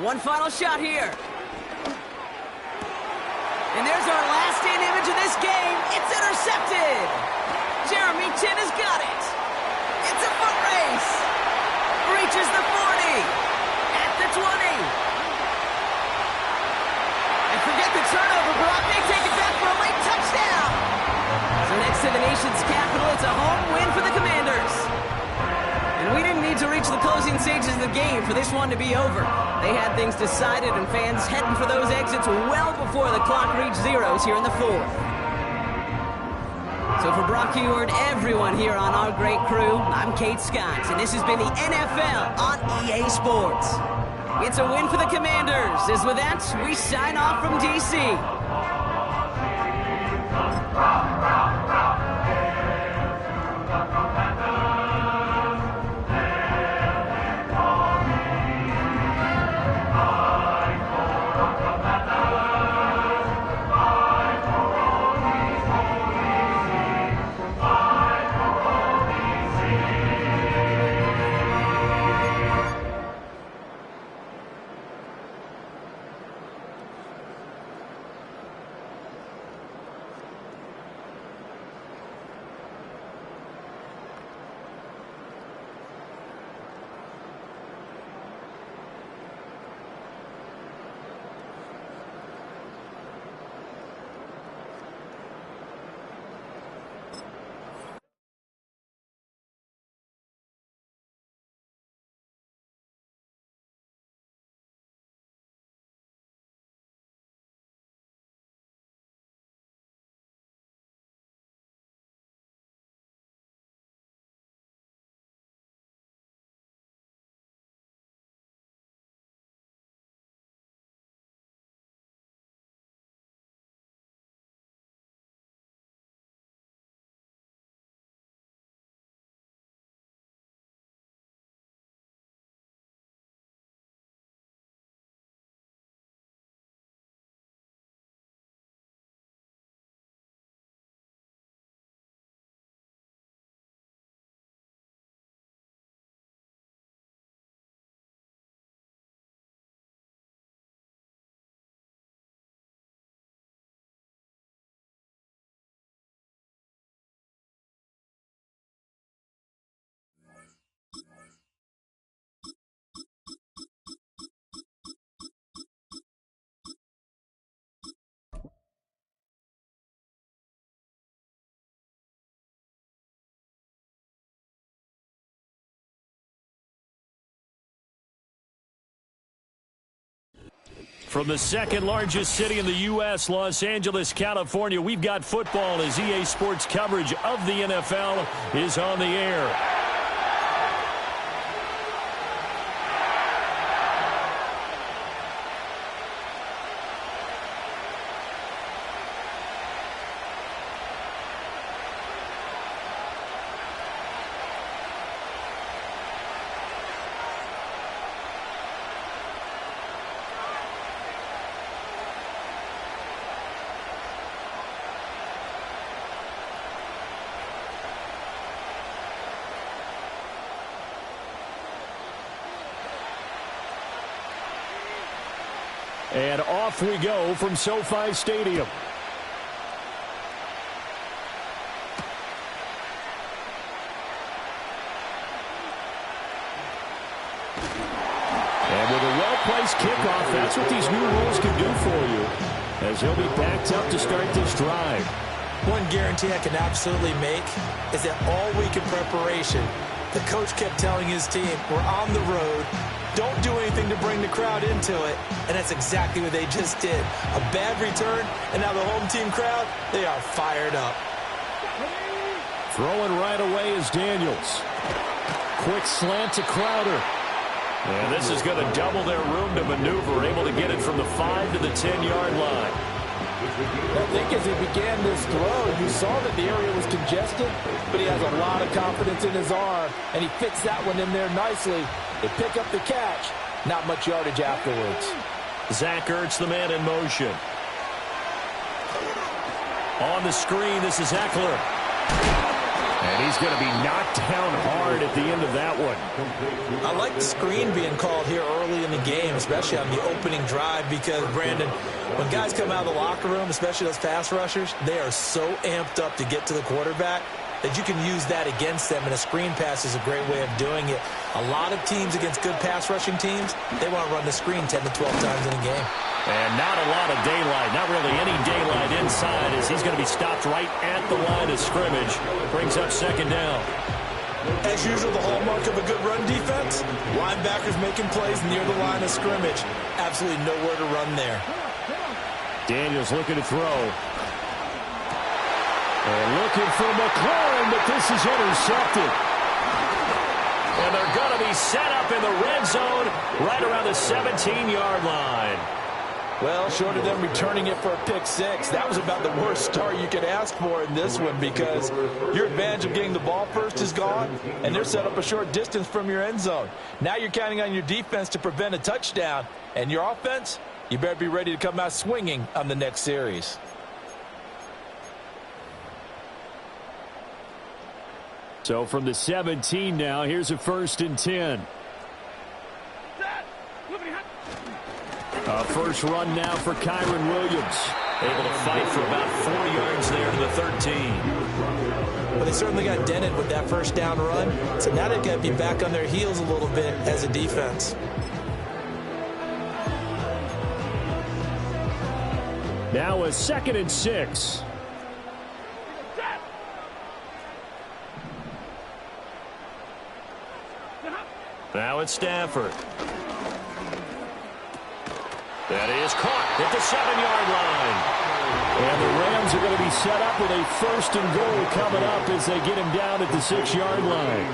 1 final shot here. And there's our last-in image of this game. It's intercepted. Jeremy Chin has got it. It's a foot race. Reaches the 40. At the 20. And forget the turnover, Brock. They take it back for a late touchdown. So next to the nation's capital, it's a home win for the Commanders. And we didn't need to reach the closing stages of the game for this one to be over. They had things decided and fans heading for those exits well before the clock reached zeros here in the 4th. So for Brock Heward, everyone here on our great crew, I'm Kate Scott, and this has been the NFL on EA Sports. It's a win for the Commanders, as with that, we sign off from D.C. From the second largest city in the U.S., Los Angeles, California, we've got football as EA Sports coverage of the NFL is on the air. And off we go from SoFi Stadium. And with a well-placed kickoff, that's what these new rules can do for you, as he'll be backed up to start this drive. One guarantee I can absolutely make is that all week in preparation, the coach kept telling his team, we're on the road, don't do anything to bring the crowd into it, and that's exactly what they just did. A bad return, and now the home team crowd, they are fired up. Throwing right away is Daniels. Quick slant to Crowder. And this is going to double their room to maneuver, able to get it from the 5 to the 10-yard line. I think as he began this throw, you saw that the area was congested, but he has a lot of confidence in his arm, and he fits that one in there nicely. They pick up the catch, not much yardage afterwards. Zach Ertz, the man in motion. On the screen, this is Eckler. And he's going to be knocked down hard at the end of that one. I like the screen being called here early in the game, especially on the opening drive, because, Brandon, when guys come out of the locker room, especially those pass rushers, they are so amped up to get to the quarterback that you can use that against them, and a screen pass is a great way of doing it. A lot of teams against good pass rushing teams, they want to run the screen 10 to 12 times in a game. And not a lot of daylight, not really any daylight inside, as he's going to be stopped right at the line of scrimmage. Brings up second down. As usual, the hallmark of a good run defense, linebackers making plays near the line of scrimmage. Absolutely nowhere to run there. Daniels looking to throw. And looking for McLaurin, but this is intercepted. And they're going to be set up in the red zone right around the 17-yard line. Well, short of them returning it for a pick six, that was about the worst start you could ask for in this one, because your advantage of getting the ball first is gone, and they're set up a short distance from your end zone. Now you're counting on your defense to prevent a touchdown, and your offense, you better be ready to come out swinging on the next series. So from the 17 now, here's a 1st and 10. First run now for Kyron Williams. Able to fight for about 4 yards there to the 13. But they certainly got dented with that first down run. So now they've got to be back on their heels a little bit as a defense. Now a 2nd and 6. Now it's Stafford. That is caught at the 7-yard line. And the Rams are going to be set up with a 1st and goal coming up as they get him down at the 6-yard line.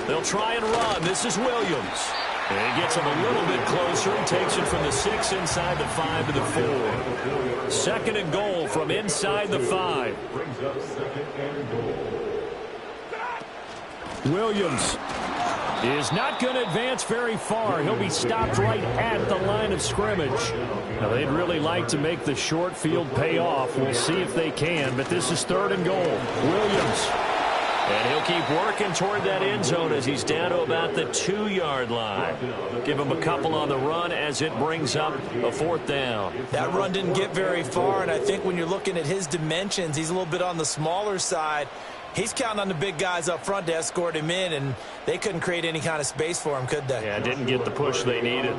They'll try and run. This is Williams. And he gets him a little bit closer and takes it from the 6 inside the 5 to the 4. 2nd and goal from inside the 5. Williams is not going to advance very far. He'll be stopped right at the line of scrimmage. Now, they'd really like to make the short field pay off. We'll see if they can, but this is 3rd and goal. Williams. And he'll keep working toward that end zone as he's down to about the 2-yard line. Give him a couple on the run as it brings up a 4th down. That run didn't get very far, and I think when you're looking at his dimensions, he's a little bit on the smaller side. He's counting on the big guys up front to escort him in, and they couldn't create any kind of space for him, could they? Yeah, didn't get the push they needed.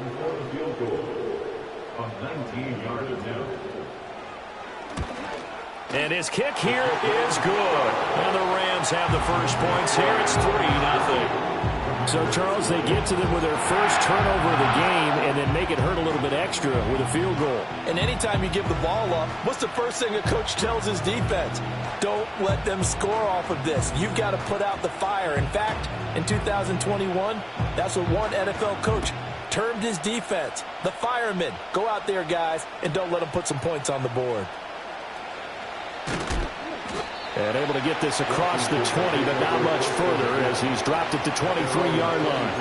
And his kick here is good. And the Rams have the first points here. It's 3-0. So, Charles, they get to them with their first turnover of the game and then make it hurt a little bit extra with a field goal. And anytime you give the ball up, what's the first thing a coach tells his defense? Don't let them score off of this. You've got to put out the fire. In fact, in 2021, that's what one NFL coach termed his defense, the firemen. Go out there, guys, and don't let them put some points on the board. And able to get this across the 20, but not much further as he's dropped it to 23-yard line.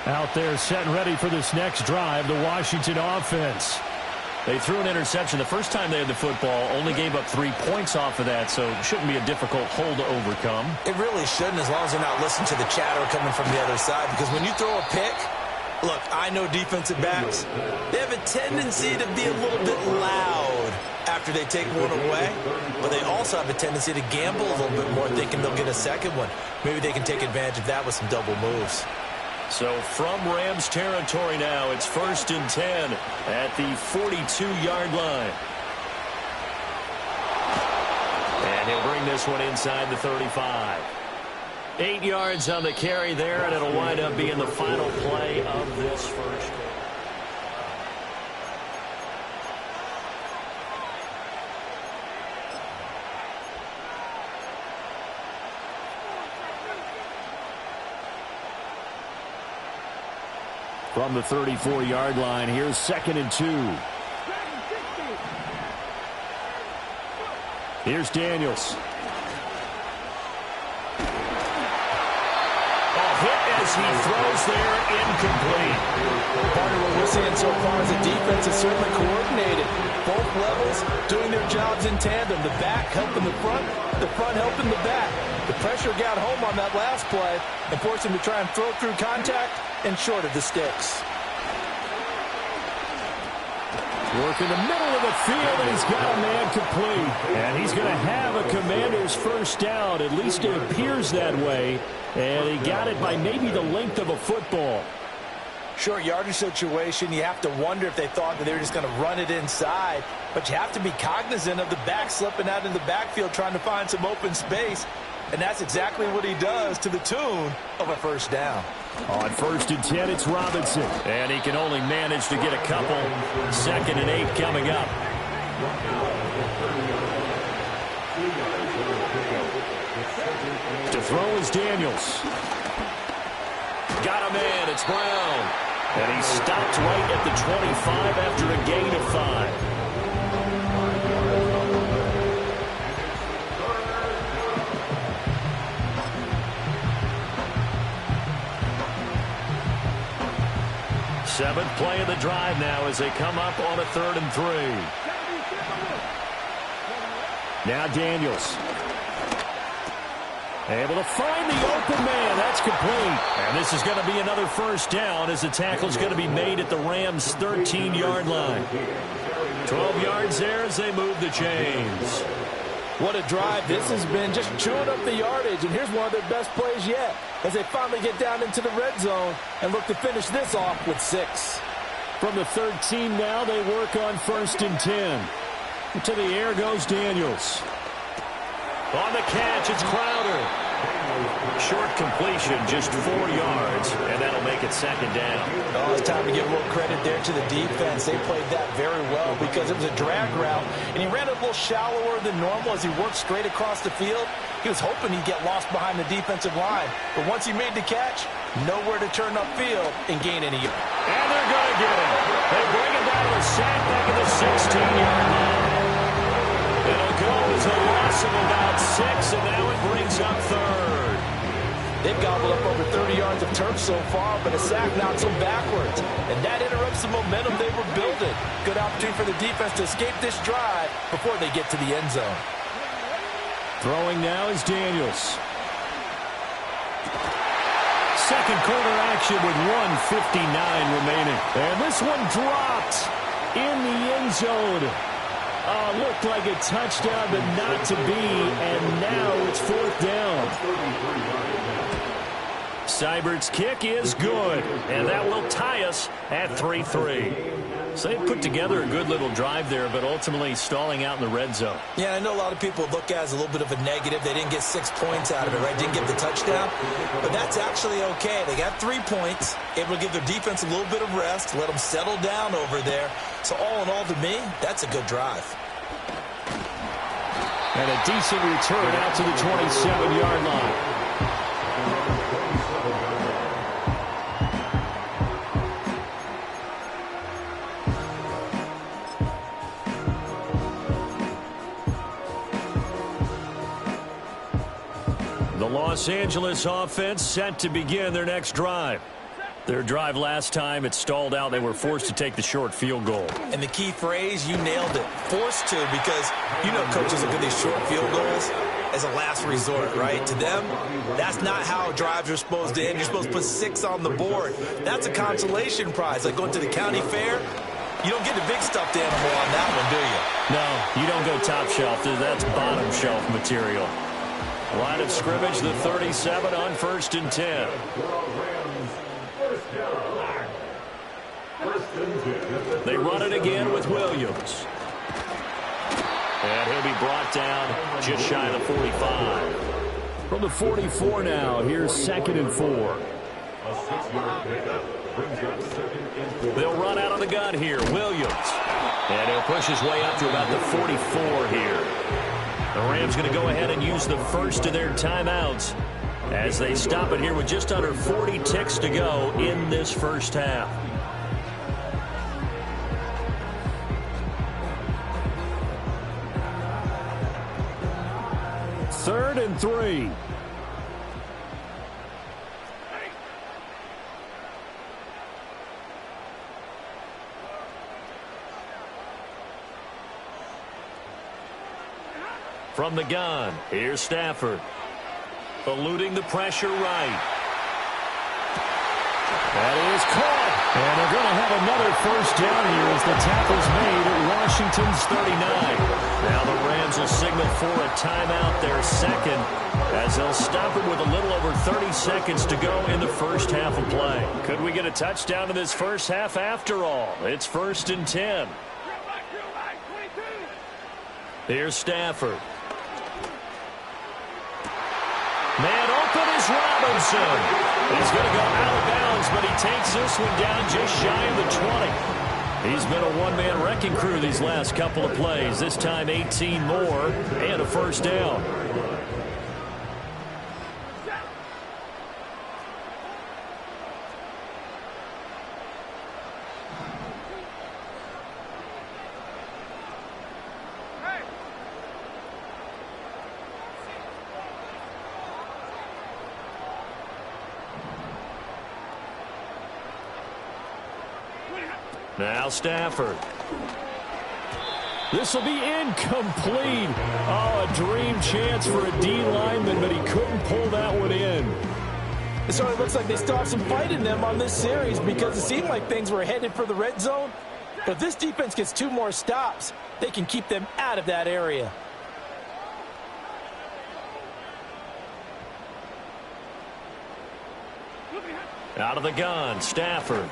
Out there set and ready for this next drive, the Washington offense. They threw an interception the first time they had the football, only gave up 3 points off of that, so it shouldn't be a difficult hole to overcome. It really shouldn't, as long as they're not listening to the chatter coming from the other side, because when you throw a pick, look, I know defensive backs, they have a tendency to be a little bit loud after they take one away, but they also have a tendency to gamble a little bit more, thinking they'll get a second one. Maybe they can take advantage of that with some double moves. So from Rams territory now, it's 1st and 10 at the 42-yard line. And he'll bring this one inside the 35. 8 yards on the carry there, and it'll wind up being the final play of this first quarter. From the 34-yard line, here's 2nd and 2. Here's Daniels. A hit as he throws there, incomplete. Partner, what we're seeing so far is the defense is certainly coordinated. Both levels doing their jobs in tandem. The back helping the front helping the back. The pressure got home on that last play and forced him to try and throw through contact and short of the sticks. Work in the middle of the field, and he's got a man complete. And he's going to have a Commander's first down. At least it appears that way. And he got it by maybe the length of a football. Short yardage situation, you have to wonder if they thought that they were just going to run it inside. But you have to be cognizant of the back slipping out in the backfield trying to find some open space. And that's exactly what he does to the tune of a first down. On 1st and 10, it's Robinson. And he can only manage to get a couple. 2nd and 8 coming up. To throw is Daniels. Got a man, it's Brown. And he stopped right at the 25 after a gain of 5. Seventh play of the drive now as they come up on a 3rd and 3. Now Daniels. Able to find the open man. That's complete. And this is going to be another first down as the tackle's going to be made at the Rams' 13-yard line. 12 yards there as they move the chains. What a drive this has been, just chewing up the yardage. And here's one of their best plays yet as they finally get down into the red zone and look to finish this off with 6. From the 13 now, they work on 1st and 10. To the air goes Daniels. On the catch, it's Crowder. Short completion, just 4 yards, and that'll make it 2nd down. Oh, it's time to give a little credit there to the defense. They played that very well because it was a drag route, and he ran it a little shallower than normal as he worked straight across the field. He was hoping he'd get lost behind the defensive line, but once he made the catch, nowhere to turn upfield and gain any. And they're going to get him. They bring him down to the sack back at the 16-yard line. It'll go as a loss of about 6, and now it brings up 3rd. They've gobbled up over 30 yards of turf so far, but a sack knocks them backwards. And that interrupts the momentum they were building. Good opportunity for the defense to escape this drive before they get to the end zone. Throwing now is Daniels. Second quarter action with 1:59 remaining. And this one dropped in the end zone. Looked like a touchdown, but not to be. And now it's 4th down. Seibert's kick is good, and that will tie us at 3-3. So they put together a good little drive there, but ultimately stalling out in the red zone. Yeah, I know a lot of people look at it as a little bit of a negative. They didn't get 6 points out of it, right? Didn't get the touchdown. But that's actually okay. They got 3 points, able to give their defense a little bit of rest, let them settle down over there. So all in all, to me, that's a good drive. And a decent return out to the 27-yard line. The Los Angeles offense set to begin their next drive. Their drive last time, it stalled out. They were forced to take the short field goal. And the key phrase, you nailed it. Forced to, because you know coaches look at these short field goals as a last resort, right? To them, that's not how drives are supposed to end. You're supposed to put 6 on the board. That's a consolation prize. Like going to the county fair, you don't get the big stuffed animal on that one, do you? No, you don't go top shelf. That's bottom shelf material. Line of scrimmage, the 37 on 1st and 10. They run it again with Williams. And he'll be brought down just shy of the 45. From the 44 now, here's 2nd and 4. They'll run out of the gun here. Williams. And he'll push his way up to about the 44 here. The Rams going to go ahead and use the first of their timeouts as they stop it here with just under 40 ticks to go in this first half. Third and 3. From the gun, here's Stafford. Eluding the pressure right. That is caught. And they're going to have another first down here as the tackle's made at Washington's 39. Now the Rams will signal for a timeout, their second, as they'll stop it with a little over 30 seconds to go in the first half of play. Could we get a touchdown in this first half after all? It's 1st and 10. Here's Stafford. Man open is Robinson. He's going to go out of bounds, but he takes this one down just shy of the 20. He's been a one-man wrecking crew these last couple of plays. This time 18 more and a first down. Now Stafford. This will be incomplete. Oh, a dream chance for a D lineman, but he couldn't pull that one in. So it looks like they still have some fight in them on this series because it seemed like things were headed for the red zone. But if this defense gets 2 more stops, they can keep them out of that area. Out of the gun, Stafford.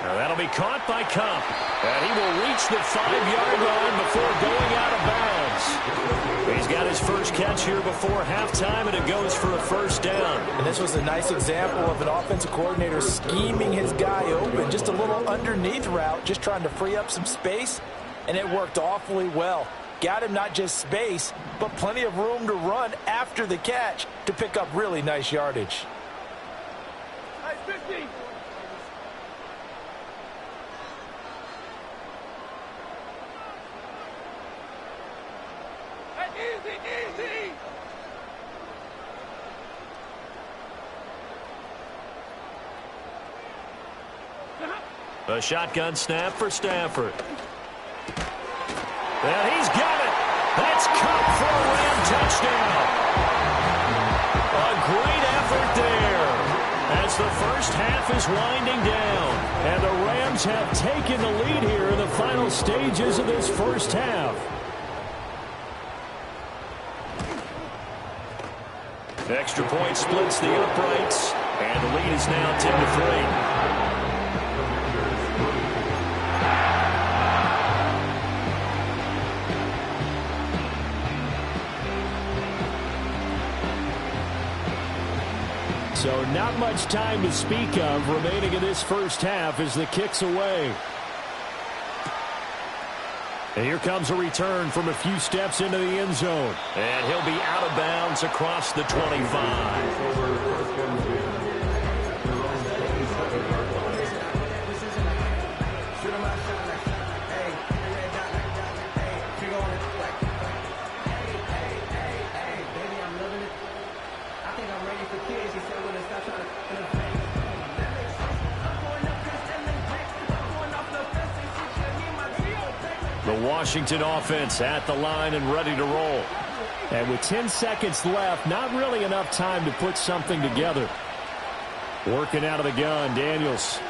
Now that'll be caught by Cup. And he will reach the 5-yard line before going out of bounds. He's got his first catch here before halftime, and it goes for a first down. And this was a nice example of an offensive coordinator scheming his guy open. Just a little underneath route, just trying to free up some space, and it worked awfully well. Got him not just space, but plenty of room to run after the catch to pick up really nice yardage. Hey, 50. Easy. A shotgun snap for Stafford. And he's got it. That's Cup for a Ram touchdown. A great effort there as the first half is winding down. And the Rams have taken the lead here in the final stages of this first half. Extra point splits the uprights, and the lead is now 10-3. So not much time to speak of remaining in this first half as the kick's away. And here comes a return from a few steps into the end zone. And he'll be out of bounds across the 25. The Washington offense at the line and ready to roll. And with 10 seconds left, not really enough time to put something together. Working out of the gun, Daniels.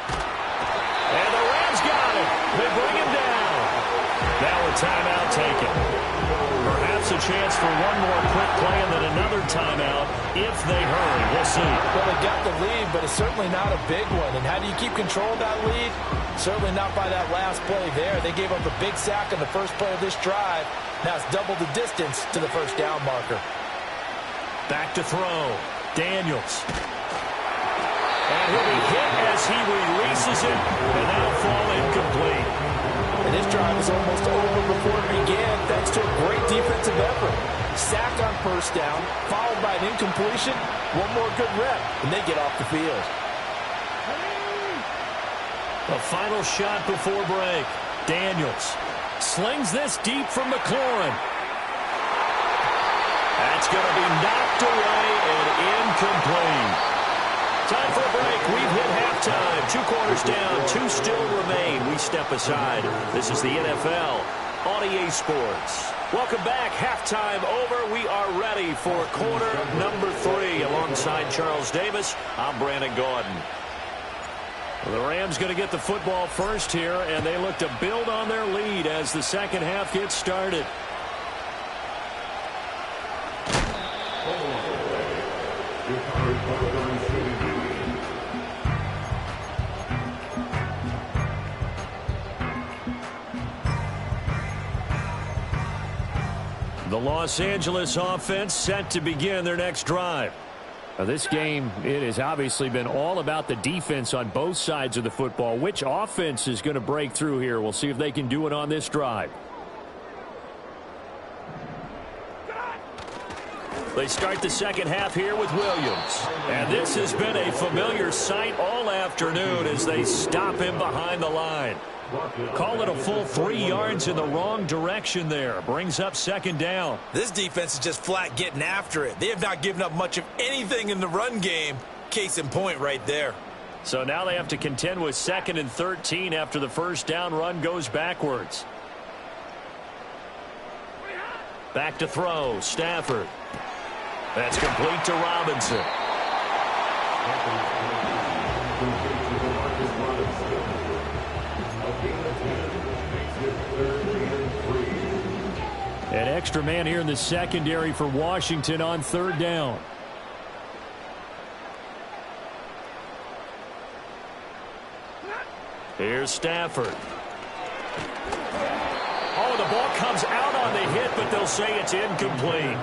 And the Rams got it. They bring him down. Now a timeout taken. Perhaps a chance for one more quick play and then another timeout if they hurry. We'll see. Well, they got the lead, but it's certainly not a big one. And how do you keep control of that lead? Certainly not by that last play there. They gave up a big sack on the first play of this drive. Now it's double the distance to the first down marker. Back to throw. Daniels. And he'll be hit as he releases it, and that'll fall incomplete. And this drive is almost over before it began thanks to a great defensive effort. Sack on first down, followed by an incompletion. One more good rep, and they get off the field. A final shot before break. Daniels slings this deep from McLaurin. That's going to be knocked away and incomplete. Time for a break. We've hit halftime. 2 quarters down, 2 still remain. We step aside. This is the NFL on EA Sports. Welcome back. Halftime over. We are ready for quarter number 3. Alongside Charles Davis, I'm Brandon Gordon. Well, the Rams going to get the football first here, and they look to build on their lead as the second half gets started. The Los Angeles offense set to begin their next drive. Now, this game, it has obviously been all about the defense on both sides of the football. Which offense is going to break through here? We'll see if they can do it on this drive. They start the second half here with Williams. And this has been a familiar sight all afternoon as they stop him behind the line. Call it a full 3 yards in the wrong direction there. Brings up second down. This defense is just flat getting after it. They have not given up much of anything in the run game. Case in point right there. So now they have to contend with 2nd and 13 after the first down run goes backwards. Back to throw. Stafford. That's complete to Robinson. An extra man here in the secondary for Washington on 3rd down. Here's Stafford. Oh, the ball comes out on the hit, but they'll say it's incomplete.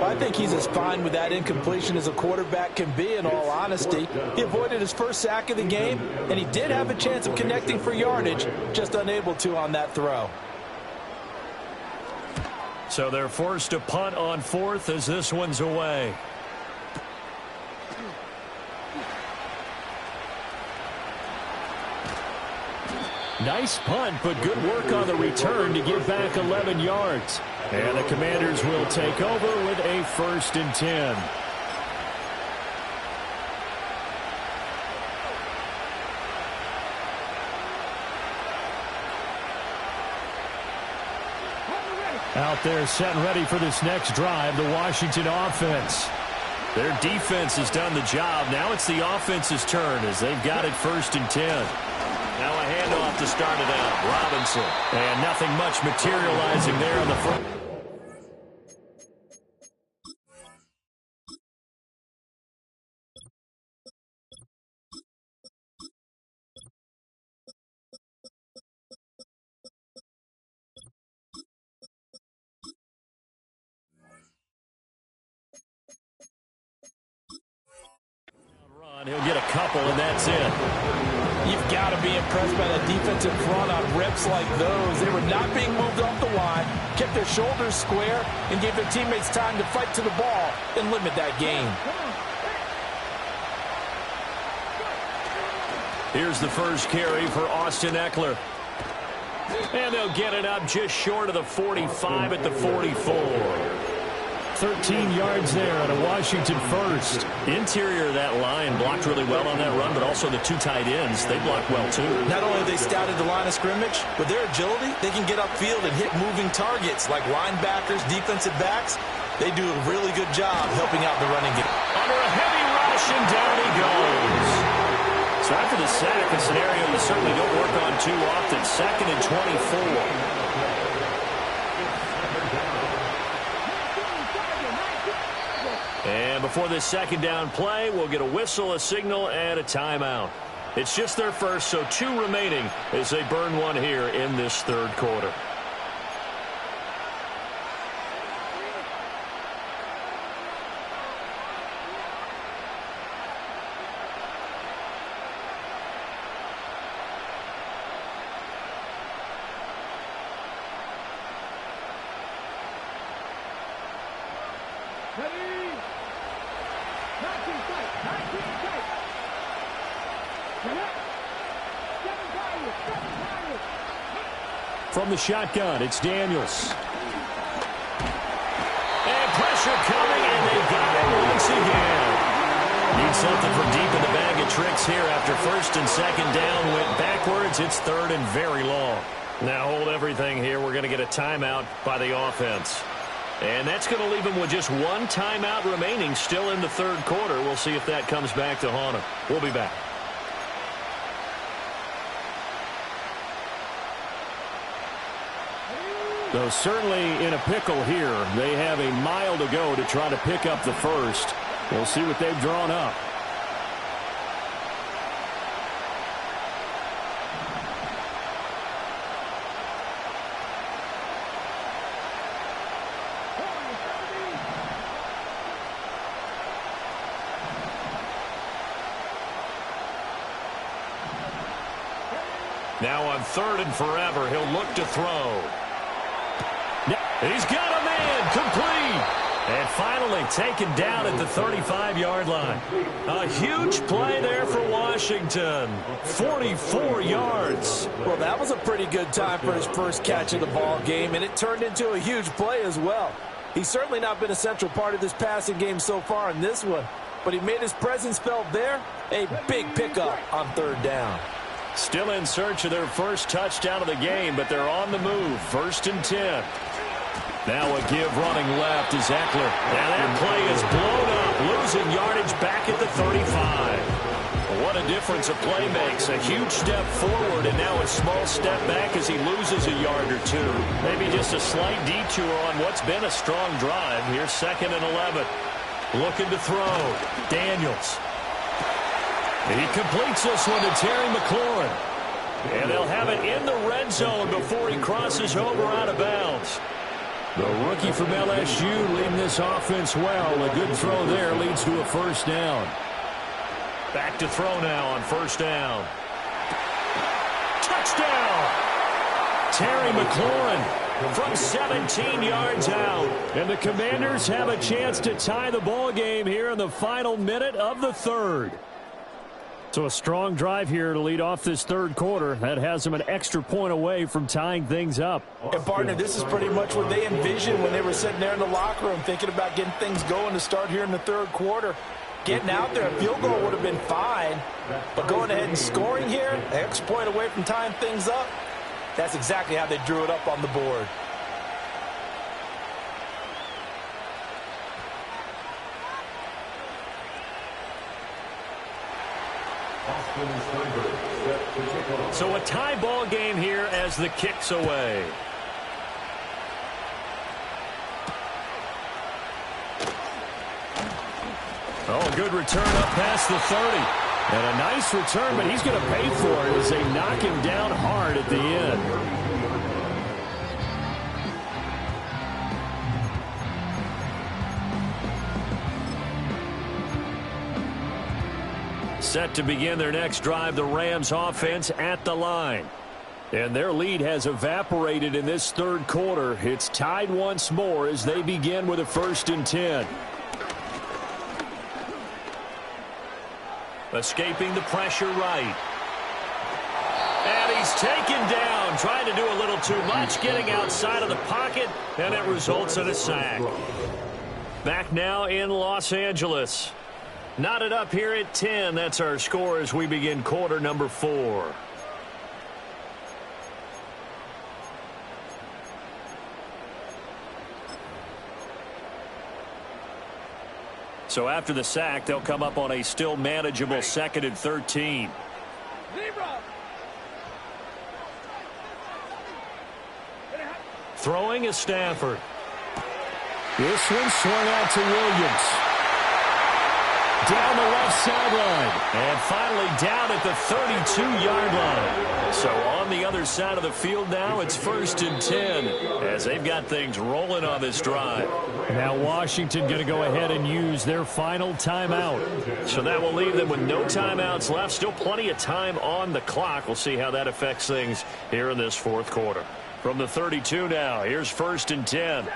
I think he's as fine with that incompletion as a quarterback can be, in all honesty. He avoided his first sack of the game, and he did have a chance of connecting for yardage, just unable to on that throw. So they're forced to punt on 4th as this one's away. Nice punt, but good work on the return to get back 11 yards. And the Commanders will take over with a 1st and 10. Out there set and ready for this next drive, the Washington offense. Their defense has done the job. Now it's the offense's turn as they've got it 1st and 10. Now a handoff to start it out. Robinson. And nothing much materializing there on the front. He'll get a couple, and that's it. You've got to be impressed by that defensive front on reps like those. They were not being moved off the line, kept their shoulders square, and gave their teammates time to fight to the ball and limit that game. Here's the first carry for Austin Eckler. And they'll get it up just short of the 45 at the 44. 13 yards there at a Washington first. Interior of that line blocked really well on that run, but also the two tight ends, they blocked well too. Not only have they scouted the line of scrimmage, with their agility, they can get upfield and hit moving targets like linebackers, defensive backs. They do a really good job helping out the running game. Under a heavy rush, and down he goes. So after the sack, a scenario you certainly don't work on too often. 2nd and 24. And before this second down play, we'll get a whistle, a signal, and a timeout. It's just their first, so 2 remaining as they burn one here in this third quarter. From the shotgun, it's Daniels. And pressure coming, and they got him once again. Need something from deep in the bag of tricks here after 1st and 2nd down. Went backwards. It's 3rd and very long. Now hold everything here. We're going to get a timeout by the offense. And that's going to leave them with just 1 timeout remaining still in the third quarter. We'll see if that comes back to haunt them. We'll be back. So certainly in a pickle here. They have a mile to go to try to pick up the first. We'll see what they've drawn up. Now on 3rd and forever, he'll look to throw. He's got a man complete. And finally taken down at the 35-yard line. A huge play there for Washington. 44 yards. Well, that was a pretty good time for his first catch of the ball game, and it turned into a huge play as well. He's certainly not been a central part of this passing game so far in this one, but he made his presence felt there. A big pickup on 3rd down. Still in search of their first touchdown of the game, but they're on the move. 1st and 10. Now a give running left is Eckler. Now that play is blown up, losing yardage back at the 35. What a difference a play makes. A huge step forward and now a small step back as he loses a yard or 2. Maybe just a slight detour on what's been a strong drive. Here's 2nd and 11. Looking to throw. Daniels. He completes this one to Terry McLaurin. And they'll have it in the red zone before he crosses over out of bounds. The rookie from LSU leading this offense well. A good throw there leads to a 1st down. Back to throw now on 1st down. Touchdown! Terry McLaurin from 17 yards out. And the Commanders have a chance to tie the ball game here in the final minute of the 3rd. So a strong drive here to lead off this third quarter. That has them an extra point away from tying things up. And, partner, this is pretty much what they envisioned when they were sitting there in the locker room thinking about getting things going to start here in the third quarter. Getting out there, a field goal would have been fine. But going ahead and scoring here, an extra point away from tying things up, that's exactly how they drew it up on the board. So a tie ball game here as the kick's away. Oh, good return up past the 30. And a nice return, but he's going to pay for it as they knock him down hard at the end. Set to begin their next drive, the Rams offense at the line. And their lead has evaporated in this third quarter. It's tied once more as they begin with a 1st and 10. Escaping the pressure right. And he's taken down, trying to do a little too much, getting outside of the pocket, and it results in a sack. Back now in Los Angeles. Knotted up here at 10. That's our score as we begin quarter number 4. So after the sack, they'll come up on a still manageable 2nd and 13. Throwing is Stafford. This one swung out to Williams. Down the left sideline. And finally down at the 32-yard line. So on the other side of the field now, it's 1st and 10 as they've got things rolling on this drive. Now Washington going to go ahead and use their final timeout. So that will leave them with no timeouts left. Still plenty of time on the clock. We'll see how that affects things here in this 4th quarter. From the 32 now, here's 1st and 10.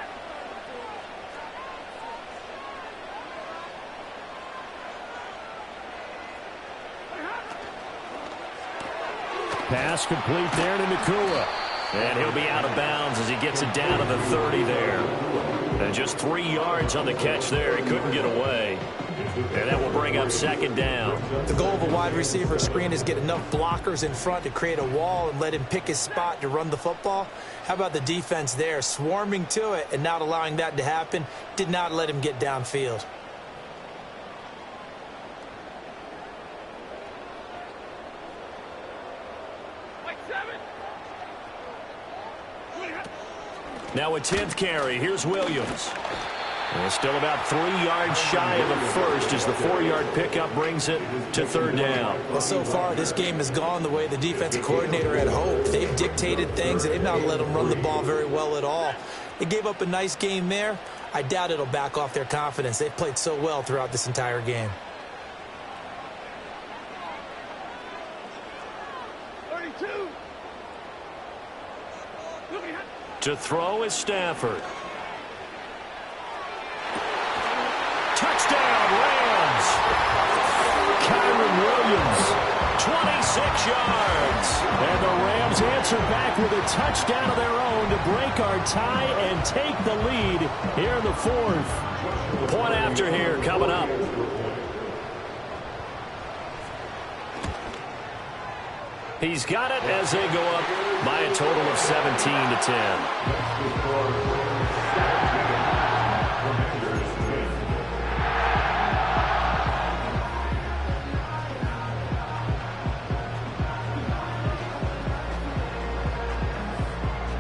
Pass complete there to Nakua. And he'll be out of bounds as he gets it down to the 30 there. And just 3 yards on the catch there. He couldn't get away. And that will bring up 2nd down. The goal of a wide receiver screen is get enough blockers in front to create a wall and let him pick his spot to run the football. How about the defense there? Swarming to it and not allowing that to happen. Did not let him get downfield. Now a 10th carry. Here's Williams. And still about 3 yards shy of the first as the 4-yard pickup brings it to 3rd down. Well, so far this game has gone the way the defensive coordinator had hoped. They've dictated things, and they've not let them run the ball very well at all. They gave up a nice game there. I doubt it'll back off their confidence. They've played so well throughout this entire game. 32. To throw is Stafford. Touchdown, Rams. Kyron Williams, 26 yards. And the Rams answer back with a touchdown of their own to break our tie and take the lead here in the 4th. Point after here coming up. He's got it as they go up by a total of 17-10.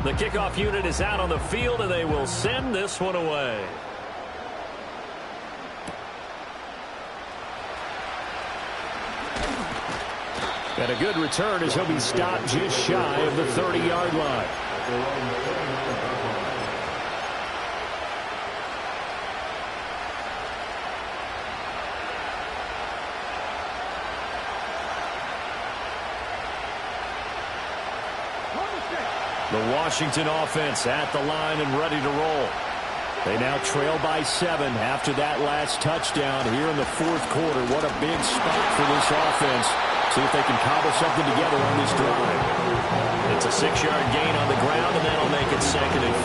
The kickoff unit is out on the field, and they will send this one away. And a good return as he'll be stopped just shy of the 30-yard line. The Washington offense at the line and ready to roll. They now trail by 7 after that last touchdown here in the 4th quarter. What a big spot for this offense. See if they can cobble something together on this drive. It's a 6-yard gain on the ground, and that'll make it 2nd and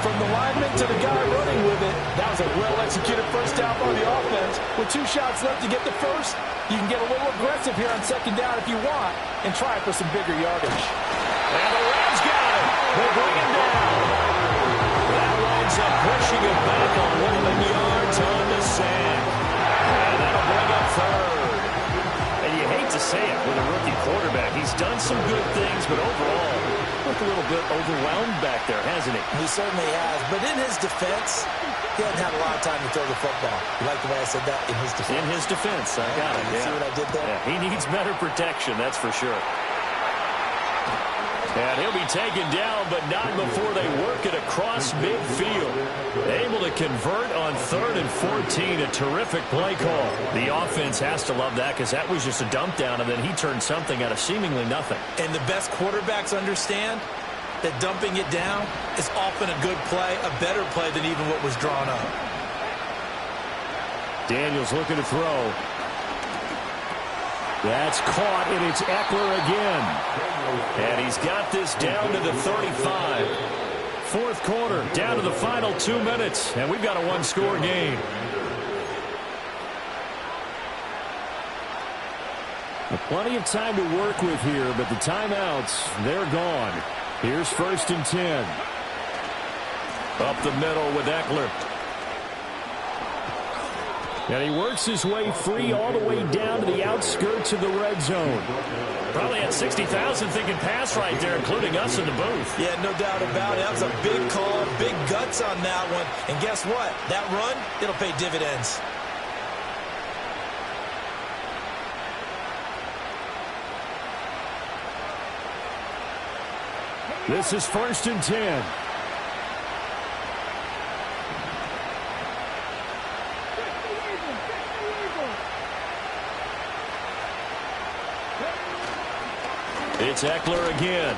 4. From the lineman to the guy running with it, that was a well-executed first down by the offense. With 2 shots left to get the first, you can get a little aggressive here on 2nd down if you want and try for some bigger yardage. And the Rams got it. They bring him down. That winds up pushing him back 11 yards on the sack. And that'll bring up 3rd. And you hate to say it with a rookie quarterback. He's done some good things, but overall, looked a little bit overwhelmed back there, hasn't he? He certainly has. But in his defense, he hasn't had a lot of time to throw the football. You like the way I said that? In his defense. In his defense. I got it. You see what I did there? Yeah, he needs better protection, that's for sure. And he'll be taken down, but not before they work it across midfield. Able to convert on 3rd and 14. A terrific play call. The offense has to love that because that was just a dump down, and then he turned something out of seemingly nothing. And the best quarterbacks understand that dumping it down is often a good play, a better play than even what was drawn up. Daniels looking to throw. That's caught, and it's Eckler again. And he's got this down to the 35. Fourth quarter, down to the final 2 minutes, and we've got a one-score game. Plenty of time to work with here, but the timeouts, they're gone. Here's 1st and 10. Up the middle with Eckler. And he works his way free all the way down to the outskirts of the red zone. Probably had 60,000 thinking pass right there, including us in the booth. Yeah, no doubt about it. That was a big call, big guts on that one. And guess what? That run, it'll pay dividends. This is 1st and 10. It's Eckler again.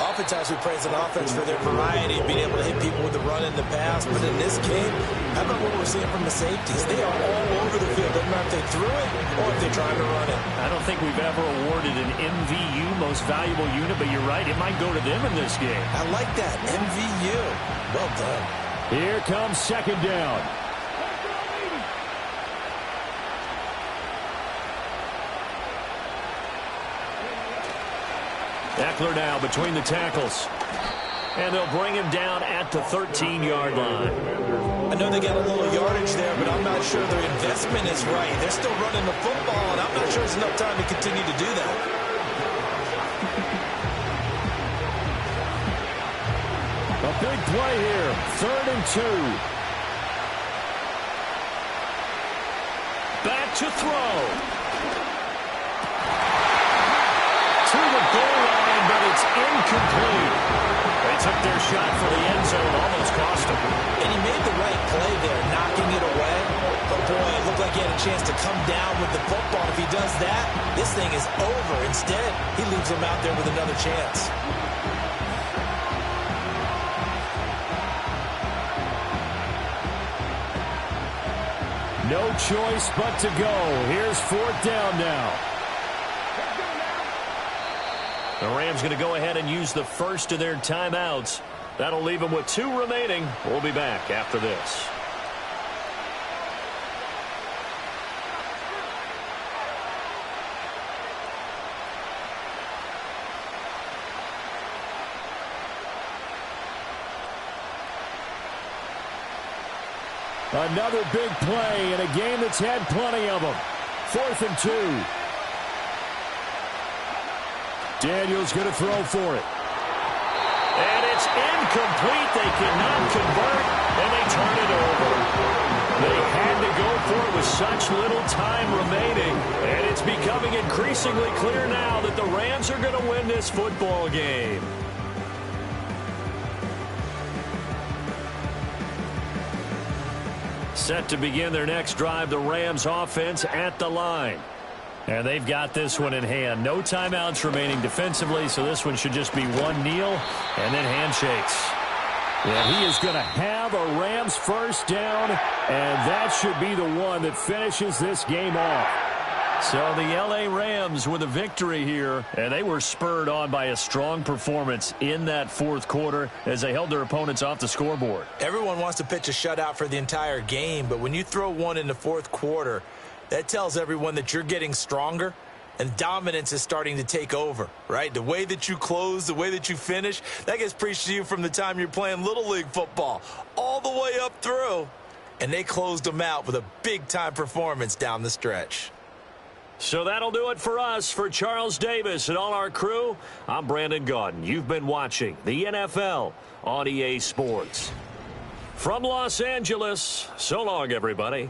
Oftentimes we praise an offense for their variety, being able to hit people with the run and the pass. But in this game, how about what we're seeing from the safeties? They are all over the field. Doesn't matter if they threw it or if they're trying to run it. I don't think we've ever awarded an MVU, most valuable unit, but you're right. It might go to them in this game. I like that. MVU. Well done. Here comes 2nd down. Eckler now between the tackles. And they'll bring him down at the 13-yard line. I know they got a little yardage there, but I'm not sure their investment is right. They're still running the football, and I'm not sure there's enough time to continue to do that. A big play here. 3rd and 2. Back to throw. To the goal line, but it's incomplete. They took their shot for the end zone, almost cost him. And he made the right play there, knocking it away. But boy, it looked like he had a chance to come down with the football. If he does that, this thing is over. Instead, he leaves him out there with another chance. No choice but to go. Here's 4th down now. The Rams going to go ahead and use the first of their timeouts. That'll leave them with 2 remaining. We'll be back after this. Another big play in a game that's had plenty of them. 4th and 2. Daniels going to throw for it. And it's incomplete. They cannot convert, and they turn it over. They had to go for it with such little time remaining, and it's becoming increasingly clear now that the Rams are going to win this football game. Set to begin their next drive, the Rams offense at the line. And they've got this one in hand. No timeouts remaining defensively, so this one should just be one kneel and then handshakes. And he is going to have a Rams first down, and that should be the one that finishes this game off. So the L.A. Rams with a victory here, and they were spurred on by a strong performance in that 4th quarter as they held their opponents off the scoreboard. Everyone wants to pitch a shutout for the entire game, but when you throw one in the 4th quarter, that tells everyone that you're getting stronger and dominance is starting to take over, right? The way that you close, the way that you finish, that gets preached to you from the time you're playing Little League football all the way up through. And they closed them out with a big-time performance down the stretch. So that'll do it for us. For Charles Davis and all our crew, I'm Brandon Gaudin. You've been watching the NFL on EA Sports. From Los Angeles, so long, everybody.